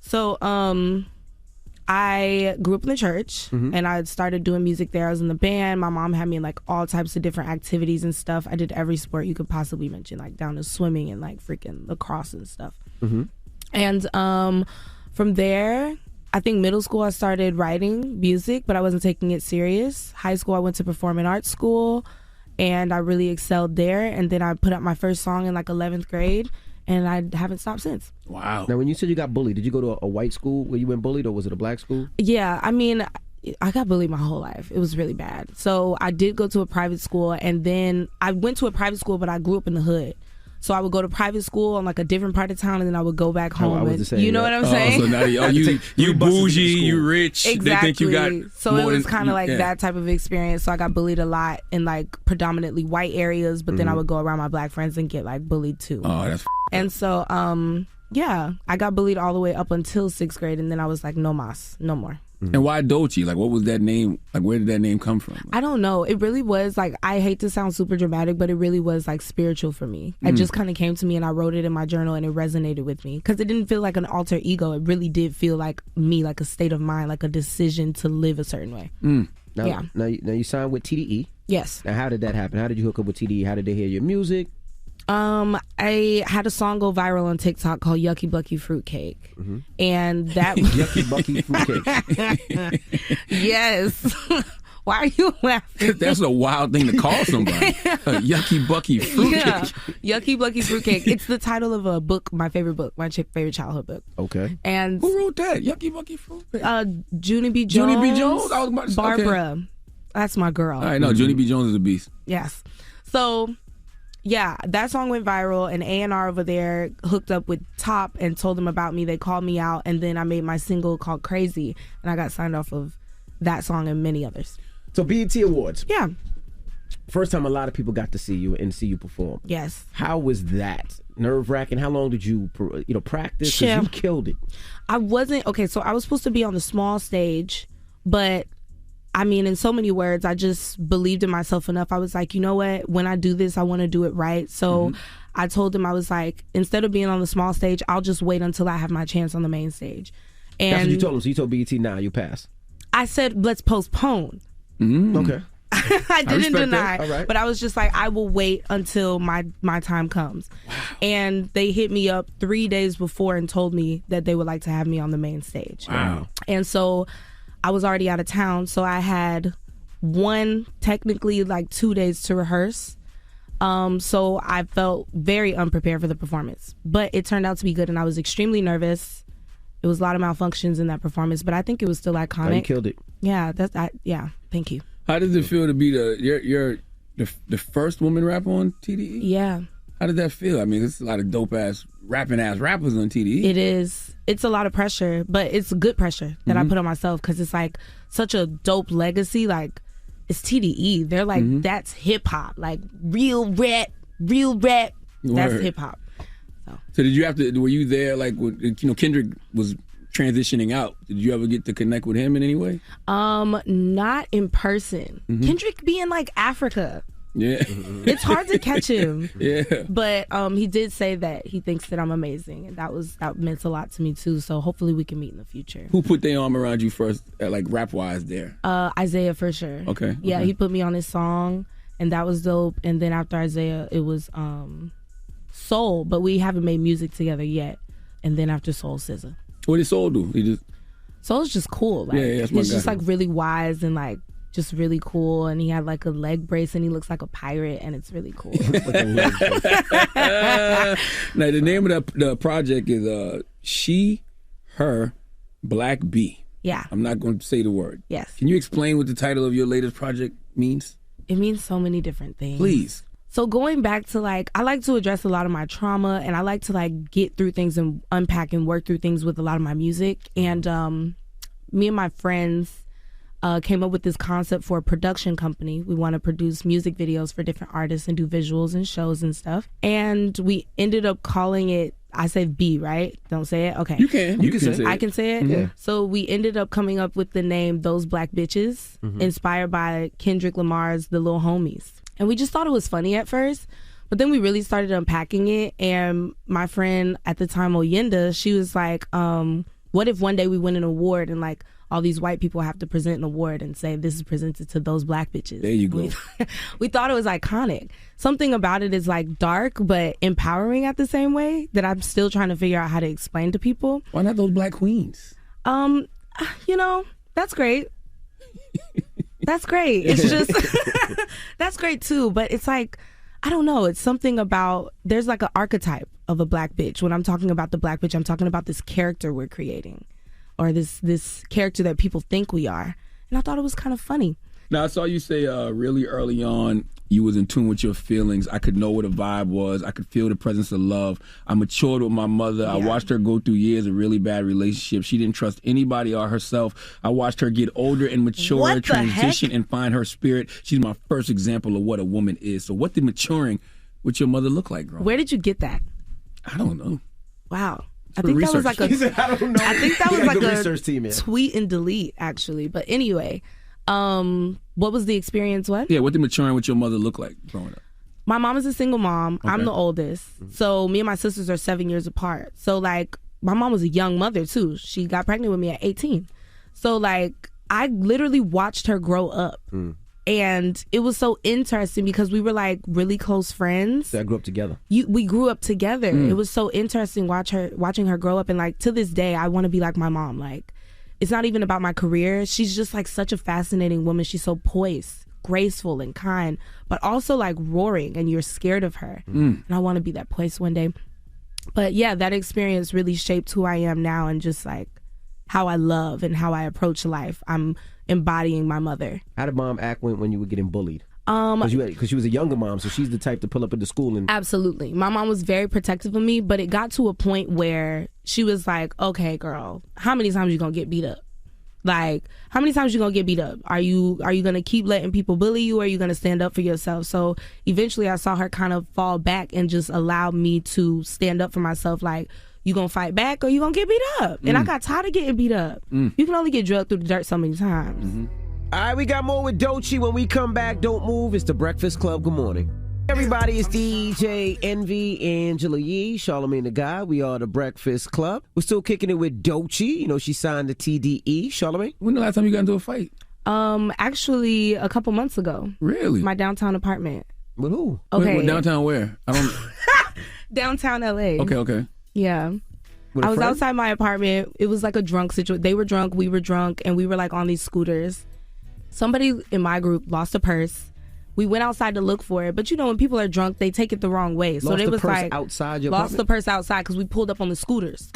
So, I grew up in the church, and I started doing music there. I was in the band. My mom had me in like all types of different activities and stuff. I did every sport you could possibly mention, like down to swimming and like freaking lacrosse and stuff. And from there, I think middle school I started writing music, but I wasn't taking it serious. High school I went to performing arts school, and I really excelled there. And then I put out my first song in like 11th grade, and I haven't stopped since. Wow. Now, when you said you got bullied, did you go to a white school where you went bullied, or was it a black school? Yeah, I mean, I got bullied my whole life. It was really bad. So I did go to a private school, and then I went to a private school, but I grew up in the hood. So I would go to private school on like a different part of town, and then I would go back home. You know what I'm saying? So now you bougie, you rich. Exactly. They think you got so it was kind of like that type of experience. So I got bullied a lot in like predominantly white areas, but then I would go around my black friends and get like bullied too. Oh, that's and so yeah, I got bullied all the way up until 6th grade, and then I was like, no mas, no more. And why Doechii? Like, what was that name? Like, where did that name come from? I don't know. It really was like, I hate to sound super dramatic, but it really was like spiritual for me. It just kind of came to me, and I wrote it in my journal, and it resonated with me because it didn't feel like an alter ego. It really did feel like me, like a state of mind, like a decision to live a certain way. Now you signed with TDE. Yes. Now, how did that happen? How did you hook up with TDE? How did they hear your music? I had a song go viral on TikTok called Yucky Bucky Fruitcake. And that Yucky Bucky Fruitcake. Yes. Why are you laughing? That's a wild thing to call somebody. Yucky Bucky Fruitcake. Yeah, Yucky Bucky Fruitcake. It's the title of a book, my favorite book, my favorite childhood book. Okay. And who wrote that? Yucky Bucky Fruitcake. Junie B. Jones. Junie B. Jones? I was about to say, Barbara. Okay. That's my girl. All right, no, Junie B. Jones is a beast. Yes. So yeah, that song went viral, and A&R over there hooked up with Top and told them about me. They called me out, and then I made my single called Crazy, and I got signed off of that song and many others. So BET Awards. Yeah. First time a lot of people got to see you and see you perform. Yes. How was that? Nerve-wracking? How long did you practice? 'Cause you killed it. I wasn't, okay, so I was supposed to be on the small stage, but I mean, in so many words, I just believed in myself enough. I was like, you know what? When I do this, I want to do it right. So I told them, I was like, instead of being on the small stage, I'll just wait until I have my chance on the main stage. And that's what you told them. So you told BET, now you pass. I said, let's postpone. Okay. I didn't deny, right. But I was just like, I will wait until my time comes. Wow. And they hit me up 3 days before and told me that they would like to have me on the main stage. Wow. And so I was already out of town, so I had technically like 2 days to rehearse. So I felt very unprepared for the performance, but it turned out to be good, and I was extremely nervous. It was a lot of malfunctions in that performance, but I think it was still iconic. Oh, you killed it. Yeah, yeah. Thank you. How does it feel to be the first woman rapper on TDE? Yeah. How did that feel? I mean, there's a lot of dope ass rappers on TDE. It is. It's a lot of pressure, but it's good pressure that I put on myself because it's like such a dope legacy. Like, it's TDE. They're like, that's hip hop. Like, real rap. That's hip hop. So did you have to? Were you there? Like, Kendrick was transitioning out. Did you ever get to connect with him in any way? Not in person. Kendrick be in like Africa. Yeah. It's hard to catch him. Yeah. But he did say that he thinks that I'm amazing, and that meant a lot to me too. So hopefully we can meet in the future. Who put their arm around you first, like rap wise there? Isaiah for sure. Okay. Yeah, he put me on his song, and that was dope. And then after Isaiah, it was Soul, but we haven't made music together yet. And then after Soul, SZA. What did Soul do? Soul's just cool. Like, yeah, that's my he's guy. just like really wise and like just really cool, and he had like a leg brace, and he looks like a pirate, and it's really cool. Now the name of the project is She, Her, Black B. Yeah. I'm not going to say the word. Yes. Can you explain what the title of your latest project means? It means so many different things. Please. So going back to like, I like to address a lot of my trauma, and I like to like get through things and unpack and work through things with a lot of my music. And me and my friends came up with this concept for a production company. We want to produce music videos for different artists and do visuals and shows and stuff. And we ended up calling it, I said B, right? Don't say it? Okay. You can say it. I can say it? Yeah. So we ended up coming up with the name Those Black Bitches, inspired by Kendrick Lamar's The Little Homies. And we just thought it was funny at first, but then we really started unpacking it. And my friend at the time, Oyenda, she was like, What if one day we win an award and like all these white people have to present an award and say this is presented to those black bitches? There you go. We thought it was iconic. Something about it is like dark but empowering at the same way that I'm still trying to figure out how to explain to people. Why not those black queens? You know, that's great. That's great. It's just that's great too. But it's like, I don't know. It's something about, there's like an archetype of a black bitch. When I'm talking about the black bitch, I'm talking about this character we're creating, or this character that people think we are. And I thought it was kind of funny. Now, I saw you say really early on you was in tune with your feelings. I could know what a vibe was. I could feel the presence of love. I matured with my mother. Yeah. I watched her go through years of really bad relationships. She didn't trust anybody or herself. I watched her get older and mature, transition, and find her spirit. She's my first example of what a woman is. So what did maturing with your mother look like, growing? Where did you get that? I don't know. Wow. I think that was like a I don't know. I think that was like a research team, tweet and delete, actually. But anyway, what was the experience? What? Yeah, what did maturing with your mother look like growing up? My mom is a single mom. Okay. I'm the oldest. So me and my sisters are 7 years apart. So like my mom was a young mother too. She got pregnant with me at 18. So like I literally watched her grow up. And it was so interesting because we were like really close friends. So I grew up together. We grew up together. It was so interesting watching her grow up. And like to this day, I want to be like my mom. Like, it's not even about my career. She's just like such a fascinating woman. She's so poised, graceful, and kind, but also like roaring, and you're scared of her. And I want to be that poised one day. But yeah, that experience really shaped who I am now, and just like how I love and how I approach life. I'm embodying my mother. How did mom act when you were getting bullied? Because she was a younger mom, so she's the type to pull up at the school and... Absolutely. My mom was very protective of me, but it got to a point where she was like, okay, girl, how many times you gonna get beat up? Like, how many times you gonna get beat up? Are you gonna keep letting people bully you, or are you gonna stand up for yourself? So eventually I saw her kind of fall back and just allow me to stand up for myself. Like, you gonna fight back or you gonna get beat up? And I got tired of getting beat up. You can only get drugged through the dirt so many times. All right, we got more with Doechii when we come back. Don't move. It's the Breakfast Club. Good morning. Everybody, it's DJ Envy, Angela Yee, Charlamagne the God. We are the Breakfast Club. We're still kicking it with Doechii. You know, she signed the TDE. Charlamagne? When the last time you got into a fight? Actually, a couple months ago. Really? My downtown apartment. With who? Okay. Wait, downtown where? I don't... Downtown LA. Okay. Yeah. I was outside my apartment. It was like a drunk situation. They were drunk, we were drunk, and we were like on these scooters. Somebody in my group lost a purse. We went outside to look for it, but you know when people are drunk, they take it the wrong way. So they was like outside your lost the purse outside because we pulled up on the scooters.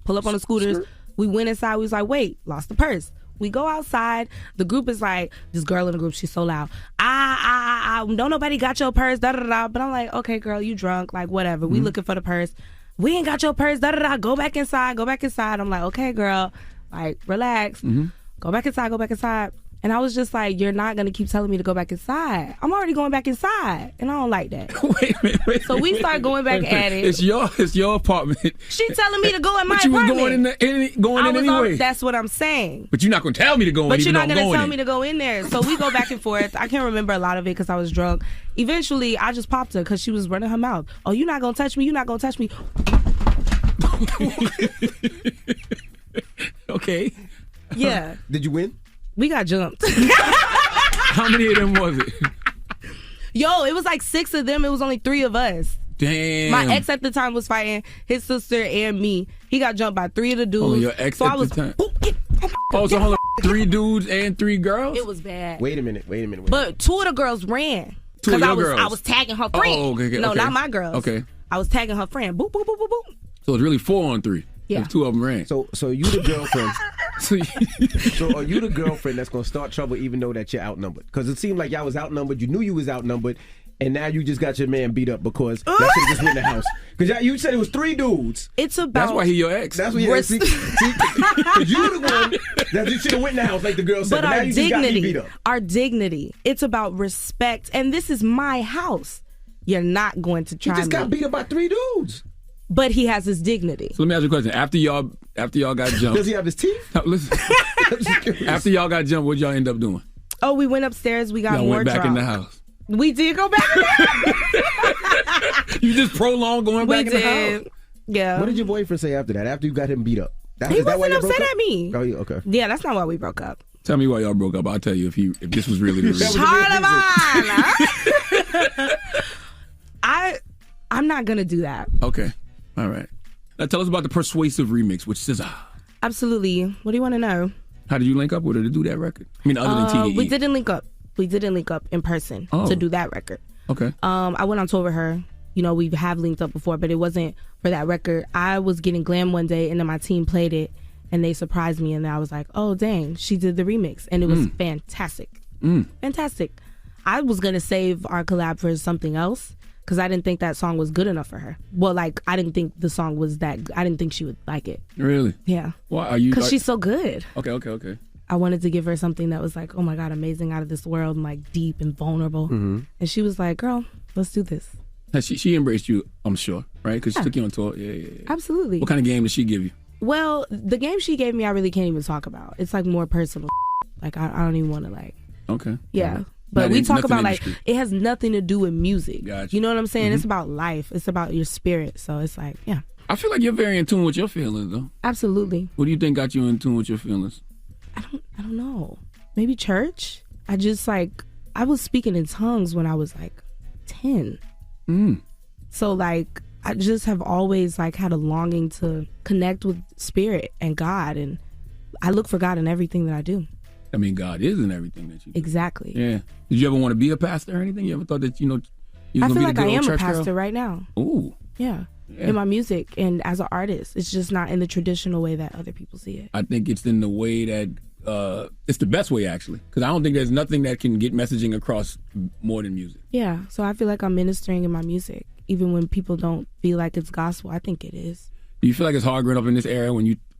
Pull up on the scooters. We went inside. We was like, wait, lost the purse. We go outside. The group is like, this girl in the group, she's so loud. Don't nobody got your purse. Da da da. But I'm like, okay, girl, you drunk? Like whatever. We looking for the purse. We ain't got your purse. Da da da. Go back inside. Go back inside. I'm like, okay, girl, like relax. Go back inside. Go back inside. And I was just like, you're not going to keep telling me to go back inside. I'm already going back inside. And I don't like that. Wait. So we start going back at it. It's your apartment. She telling me to go in my but you apartment. Was going in anyway. That's what I'm saying. But you're not going to tell me to go in. But you're not going to tell me to go in there. So we go back and forth. I can't remember a lot of it because I was drunk. Eventually, I just popped her because she was running her mouth. Oh, you're not going to touch me. You're not going to touch me. Okay. Yeah. Did you win? We got jumped. How many of them was it? Yo, it was like 6 of them. It was only 3 of us. Damn. My ex at the time was fighting his sister and me. He got jumped by 3 of the dudes. Oh, your ex so at I was, the time. So hold on, 3 dudes and 3 girls? It was bad. Wait a minute. But 2 of the girls ran. 2 of your girls? I was tagging her friend. Oh, okay. No, not my girls. Okay. I was tagging her friend. Boop, boop, boop, boop, boop. So it's really 4 on 3. Yeah. If 2 of them ran. So you the girlfriend. So are you the girlfriend that's going to start trouble even though that you're outnumbered? Because it seemed like y'all was outnumbered. You knew you was outnumbered. And now you just got your man beat up because y'all should have just went in the house. Because you said it was 3 dudes. It's about... That's why he your ex. That's what he is. Because you the one that you should have went in the house like the girl said. But now our you just got me beat up. Our dignity. It's about respect. And this is my house. You're not going to try me. He just got beat up by 3 dudes. But he has his dignity. So let me ask you a question. After y'all got jumped. Does he have his teeth? No, listen. After y'all got jumped, what'd y'all end up doing? Oh, we went upstairs. We got more went back drunk. in the house. We did go back in the house. You just prolonged going back in the house? Yeah. What did your boyfriend say after that? After you got him beat up? He wasn't upset at me. Oh, yeah, okay. Yeah, that's not why we broke up. Tell me why y'all broke up. I'll tell you if this was really the reason. Charlamagne! I'm not going to do that. Okay. All right. Now tell us about the Persuasive remix, which says, Absolutely. What do you want to know? How did you link up with her to do that record? I mean, other than TDE. We didn't link up. We didn't link up in person to do that record. Okay. I went on tour with her. You know, we have linked up before, but it wasn't for that record. I was getting glam one day, and then my team played it, and they surprised me, and I was like, oh, dang, she did the remix, and it was fantastic. Fantastic. I was going to save our collab for something else, because I didn't think that song was good enough for her. Well, like, I didn't think the song was that I didn't think she would like it. Really? Yeah. Why are you? Because she's so good. Okay. I wanted to give her something that was like, oh my God, amazing, out of this world, and like deep and vulnerable. And she was like, girl, let's do this. She embraced you, I'm sure, right? Because she took you on tour. Yeah. Absolutely. What kind of game did she give you? Well, the game she gave me, I really can't even talk about. It's like more personal. Like, I don't even want to like. Okay. Yeah. But we talk about like, industry. it has nothing to do with music. Gotcha. You know what I'm saying? It's about life. It's about your spirit. So it's like, yeah. I feel like you're very in tune with your feelings, though. Absolutely. What do you think got you in tune with your feelings? I don't know. Maybe church. I just like, I was speaking in tongues when I was like 10. So like, I just have always like had a longing to connect with spirit and God, and I look for God in everything that I do. I mean, God is in everything that you do. Exactly. Yeah. Did you ever want to be a pastor or anything? You ever thought that, you was I feel be like the I good am old a church pastor girl? right now. Ooh. Yeah. In my music and as an artist. It's just not in the traditional way that other people see it. I think it's in the way that, it's the best way, actually. Because I don't think there's nothing that can get messaging across more than music. Yeah. So I feel like I'm ministering in my music. Even when people don't feel like it's gospel, I think it is. Do you feel like it's hard growing up in this era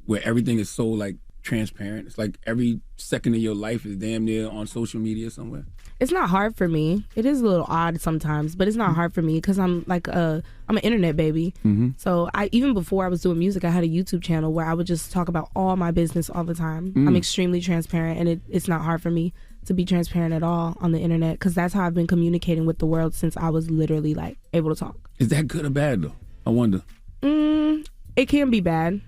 where everything is so like transparent? It's like every second of your life is damn near on social media somewhere. It's not hard for me. It is a little odd sometimes, but it's not hard for me because I'm like I'm an internet baby. So even before I was doing music, I had a YouTube channel where I would just talk about all my business all the time. I'm extremely transparent, and it's not hard for me to be transparent at all on the internet because that's how I've been communicating with the world since I was literally like able to talk. Is that good or bad though? I wonder. It can be bad.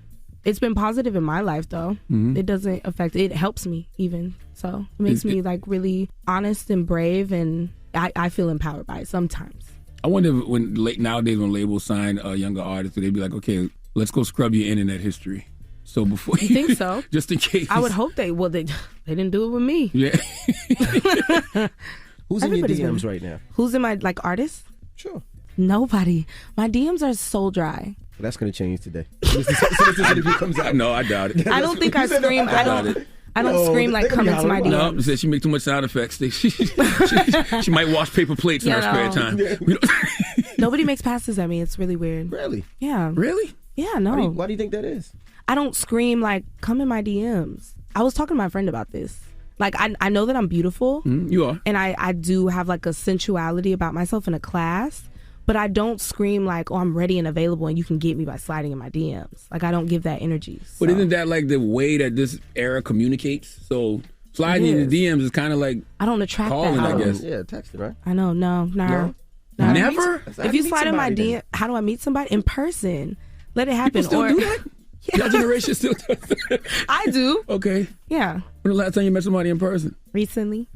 It's been positive in my life though. It doesn't affect it. Helps me even. So it makes me like really honest and brave, and I feel empowered by it sometimes. I wonder if nowadays when labels sign younger artists, they'd be like, okay, let's go scrub your internet history. So before you think so? Just in case. I would hope they didn't do it with me. Yeah. Who's in your DMs right now? Who's in my like artists? Sure. Nobody. My DMs are so dry. Well, that's going to change today. As soon as this interview comes out. No, I doubt it. I don't think I scream. I don't scream like come into my DMs. No, said she make too much sound effects. She might wash paper plates in her spare time. Nobody makes passes at me. It's really weird. Really? Yeah. Really? Yeah, no. Why do you think that is? I don't scream like, come in my DMs. I was talking to my friend about this. Like, I know that I'm beautiful. You are. And I do have like a sensuality about myself in a class. But I don't scream like, oh, I'm ready and available and you can get me by sliding in my DMs. Like, I don't give that energy. So. But isn't that like the way that this era communicates? So sliding in the DMs is kind of like I don't attract calling, that. I guess. Yeah, texting, right? I know, no. Never? If you slide in my DM, how do I meet somebody? In person. Let it happen. People still do that? Yeah. Your generation still does that? I do. Okay. Yeah. When the last time you met somebody in person? Recently.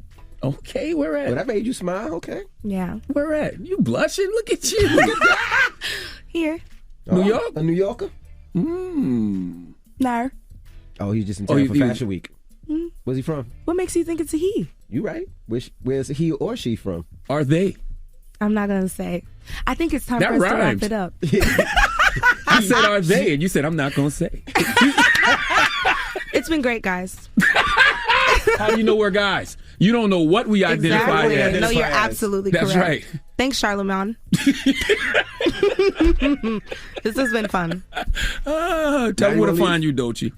Okay, where at? Well, that made you smile, okay. Yeah. Where at? You blushing? Look at you. Look at that. Here. New York? A New Yorker? No. Oh, he's just in town for Fashion Week. Where's he from? What makes you think it's a he? You right. Where's he or she from? Are they? I'm not going to say. I think it's time for us to wrap it up. I said, are they? And you said, I'm not going to say. It's been great, guys. How do you know we're guys? You don't know what we identify as. No, you're absolutely correct. That's right. Thanks, Charlamagne. This has been fun. Tell me where to find you, Doechii.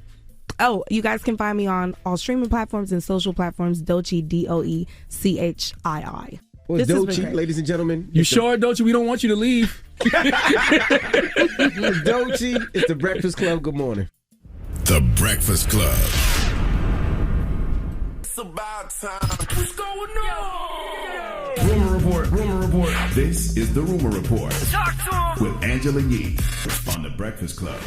Oh, you guys can find me on all streaming platforms and social platforms. Doechii, Doechii. Well, Doechii, ladies and gentlemen. You sure, Doechii? We don't want you to leave. Doechii, it's the Breakfast Club. Good morning. The Breakfast Club. It's about time. What's going on? Rumor report. This is the Rumor Report Talk to him. with Angela Yee on the Breakfast Club.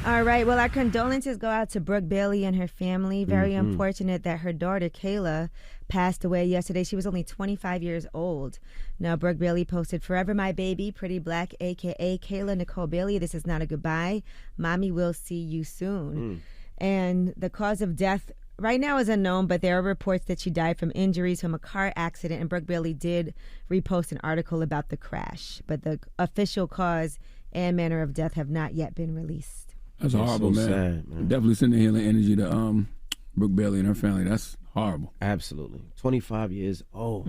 All right. Well, our condolences go out to Brooke Bailey and her family. Very unfortunate that her daughter, Kayla, passed away yesterday. She was only 25 years old. Now, Brooke Bailey posted, "Forever my baby, pretty black, a.k.a. Kayla Nicole Bailey. This is not a goodbye. Mommy will see you soon." And the cause of death right now is unknown, but there are reports that she died from injuries from a car accident. And Brooke Bailey did repost an article about the crash. But the official cause and manner of death have not yet been released. That's horrible, so man. sad, man. Definitely sending healing energy to Brooke Bailey and her family. That's horrible. Absolutely. 25 years old.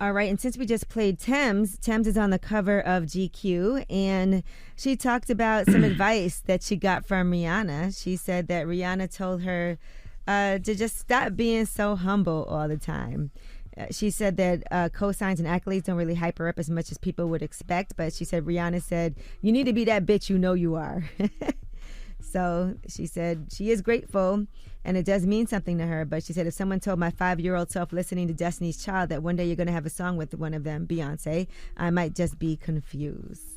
All right, and since we just played Thames is on the cover of GQ, and she talked about some advice that she got from Rihanna. She said that Rihanna told her to just stop being so humble all the time. She said that cosigns and accolades don't really hype her up as much as people would expect, but she said Rihanna said, "You need to be that bitch you know you are." So she said she is grateful, and it does mean something to her, but she said, if someone told my 5-year-old self listening to Destiny's Child that one day you're going to have a song with one of them, Beyonce, I might just be confused.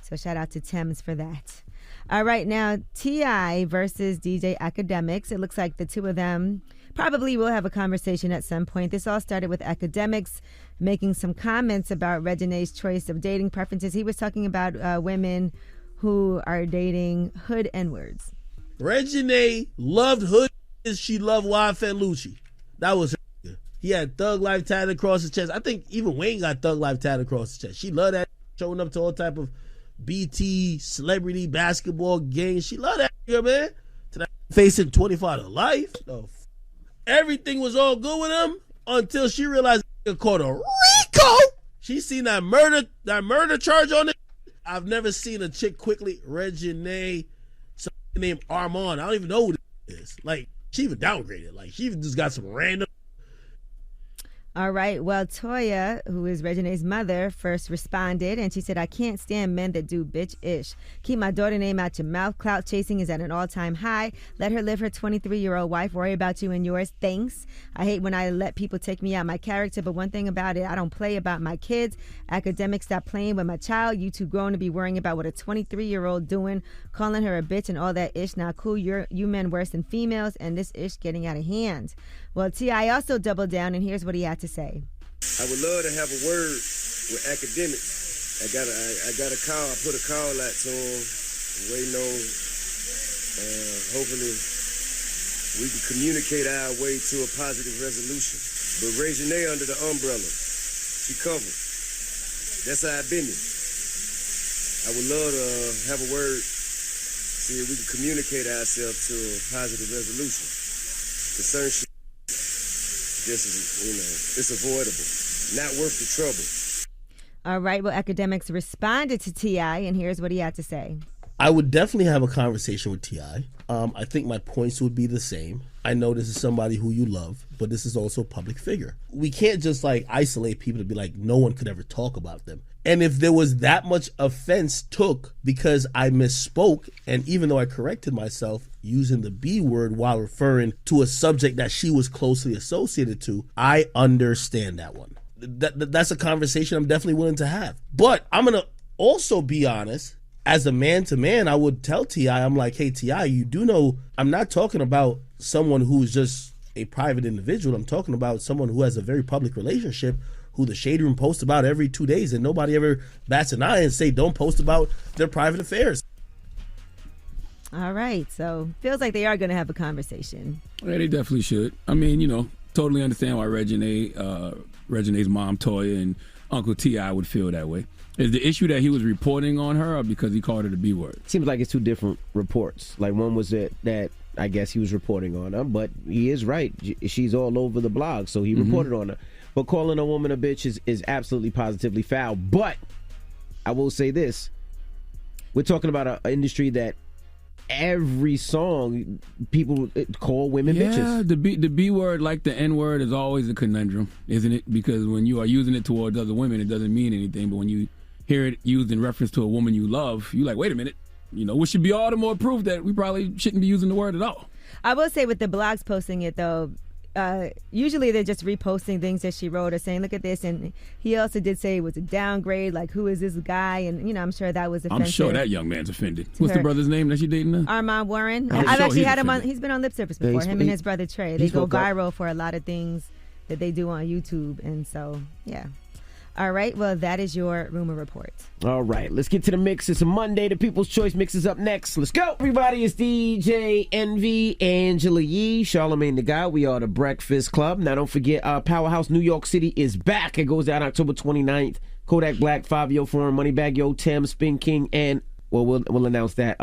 So shout out to Thames for that. All right, now T.I. versus DJ Academics. It looks like the two of them probably will have a conversation at some point. This all started with Academics making some comments about Regine's choice of dating preferences. He was talking about women who are dating hood N-words. Regine loved hood. She loved YFN Lucci. That was her. He had Thug Life tatted across his chest. I think even Wayne got Thug Life tatted across his chest. She loved that, showing up to all type of BT celebrity basketball games. She loved that girl, man. To that facing 25 to life. Everything was all good with him until she realized he called a Rico. She seen that murder charge on it. I've never seen a chick quickly. Regine, somebody named Armand. I don't even know who this is. Like, she even downgraded. Like, she even just got some random. All right. Well, Toya, who is Regine's mother, first responded, and she said, "I can't stand men that do bitch-ish. Keep my daughter name out your mouth. Clout chasing is at an all-time high. Let her live her 23-year-old wife. Worry about you and yours. Thanks. I hate when I let people take me out my character, but one thing about it, I don't play about my kids. Academics, stop playing with my child. You too grown to be worrying about what a 23-year-old doing, calling her a bitch and all that ish. Now, cool, you men worse than females, and this ish getting out of hand." Well, T.I. also doubled down, and here's what he had to say. I would love to have a word with Academics. I got a call. I put a call out to him, waiting on. Hopefully, we can communicate our way to a positive resolution. But Regine under the umbrella, she covered. That's how I've been. I would love to have a word, see if we can communicate ourselves to a positive resolution. Concern shit. This is, it's avoidable. Not worth the trouble. All right. Well, Academics responded to T.I., and here's what he had to say. I would definitely have a conversation with T.I. I think my points would be the same. I know this is somebody who you love, but this is also a public figure. We can't just like isolate people to be like no one could ever talk about them. And if there was that much offense took because I misspoke, and even though I corrected myself using the B word while referring to a subject that she was closely associated to, I understand that one. That's a conversation I'm definitely willing to have. But I'm going to also be honest. As a man to man, I would tell T.I., I'm like, hey, T.I., you do know I'm not talking about someone who's just a private individual. I'm talking about someone who has a very public relationship, who the Shade Room posts about every 2 days, and nobody ever bats an eye and say don't post about their private affairs. All right. So feels like they are going to have a conversation. Yeah, they definitely should. I mean, totally understand why Regine's mom, Toya, and Uncle T.I. would feel that way. Is the issue that he was reporting on her or because he called her the B word? Seems like it's two different reports. Like one was that I guess he was reporting on her, but he is right. She's all over the blog, so he reported on her. But calling a woman a bitch is absolutely positively foul. But I will say this. We're talking about an industry that every song people call women bitches. The B word, like the N word, is always a conundrum, isn't it? Because when you are using it towards other women, it doesn't mean anything. But when you hear it used in reference to a woman you love, you're like, wait a minute. Which should be all the more proof that we probably shouldn't be using the word at all. I will say with the blogs posting it, though, usually they're just reposting things that she wrote or saying, look at this. And he also did say it was a downgrade, like, who is this guy? And, I'm sure that was offensive. I'm sure that young man's offended. What's the brother's name that she dating now? Armand Warren. I'm I've sure actually he's had him on. offended. He's been on Lip Service before, him and his brother Trey. They go viral for a lot of things that they do on YouTube. And so, yeah. All right, well, that is your rumor report. All right, let's get to the mix. It's a Monday. The People's Choice mix is up next. Let's go. Everybody, it's DJ Envy, Angela Yee, Charlamagne the Guy. We are the Breakfast Club. Now, don't forget, Powerhouse New York City is back. It goes out October 29th. Kodak Black, Fabio Foreign, Moneybag Yo, Tim, Spin King, and, we'll announce that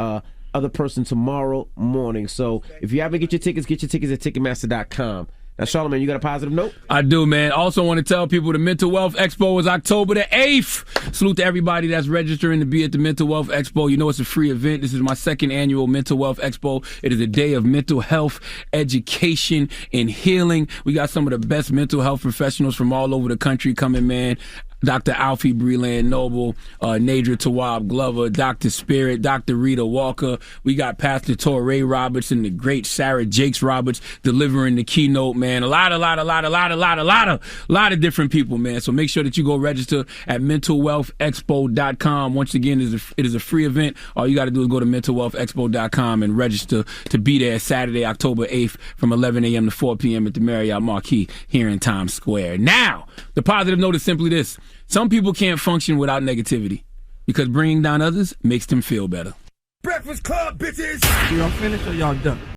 other person tomorrow morning. So if you haven't get your tickets at Ticketmaster.com. Now, Charlamagne, you got a positive note? I do, man. Also want to tell people the Mental Wealth Expo is October the 8th. Salute to everybody that's registering to be at the Mental Wealth Expo. You know it's a free event. This is my second annual Mental Wealth Expo. It is a day of mental health, education, and healing. We got some of the best mental health professionals from all over the country coming, man. Dr. Alfie Breland Noble, Nadra Tawab Glover, Dr. Spirit, Dr. Rita Walker. We got Pastor Torrey Roberts and the great Sarah Jakes Roberts delivering the keynote, man. A lot of different people, man. So make sure that you go register at mentalwealthexpo.com. Once again, it is a free event. All you got to do is go to mentalwealthexpo.com and register to be there Saturday, October 8th from 11 a.m. to 4 p.m. at the Marriott Marquis here in Times Square. Now, the positive note is simply this. Some people can't function without negativity because bringing down others makes them feel better. Breakfast Club, bitches! Y'all finished or y'all done?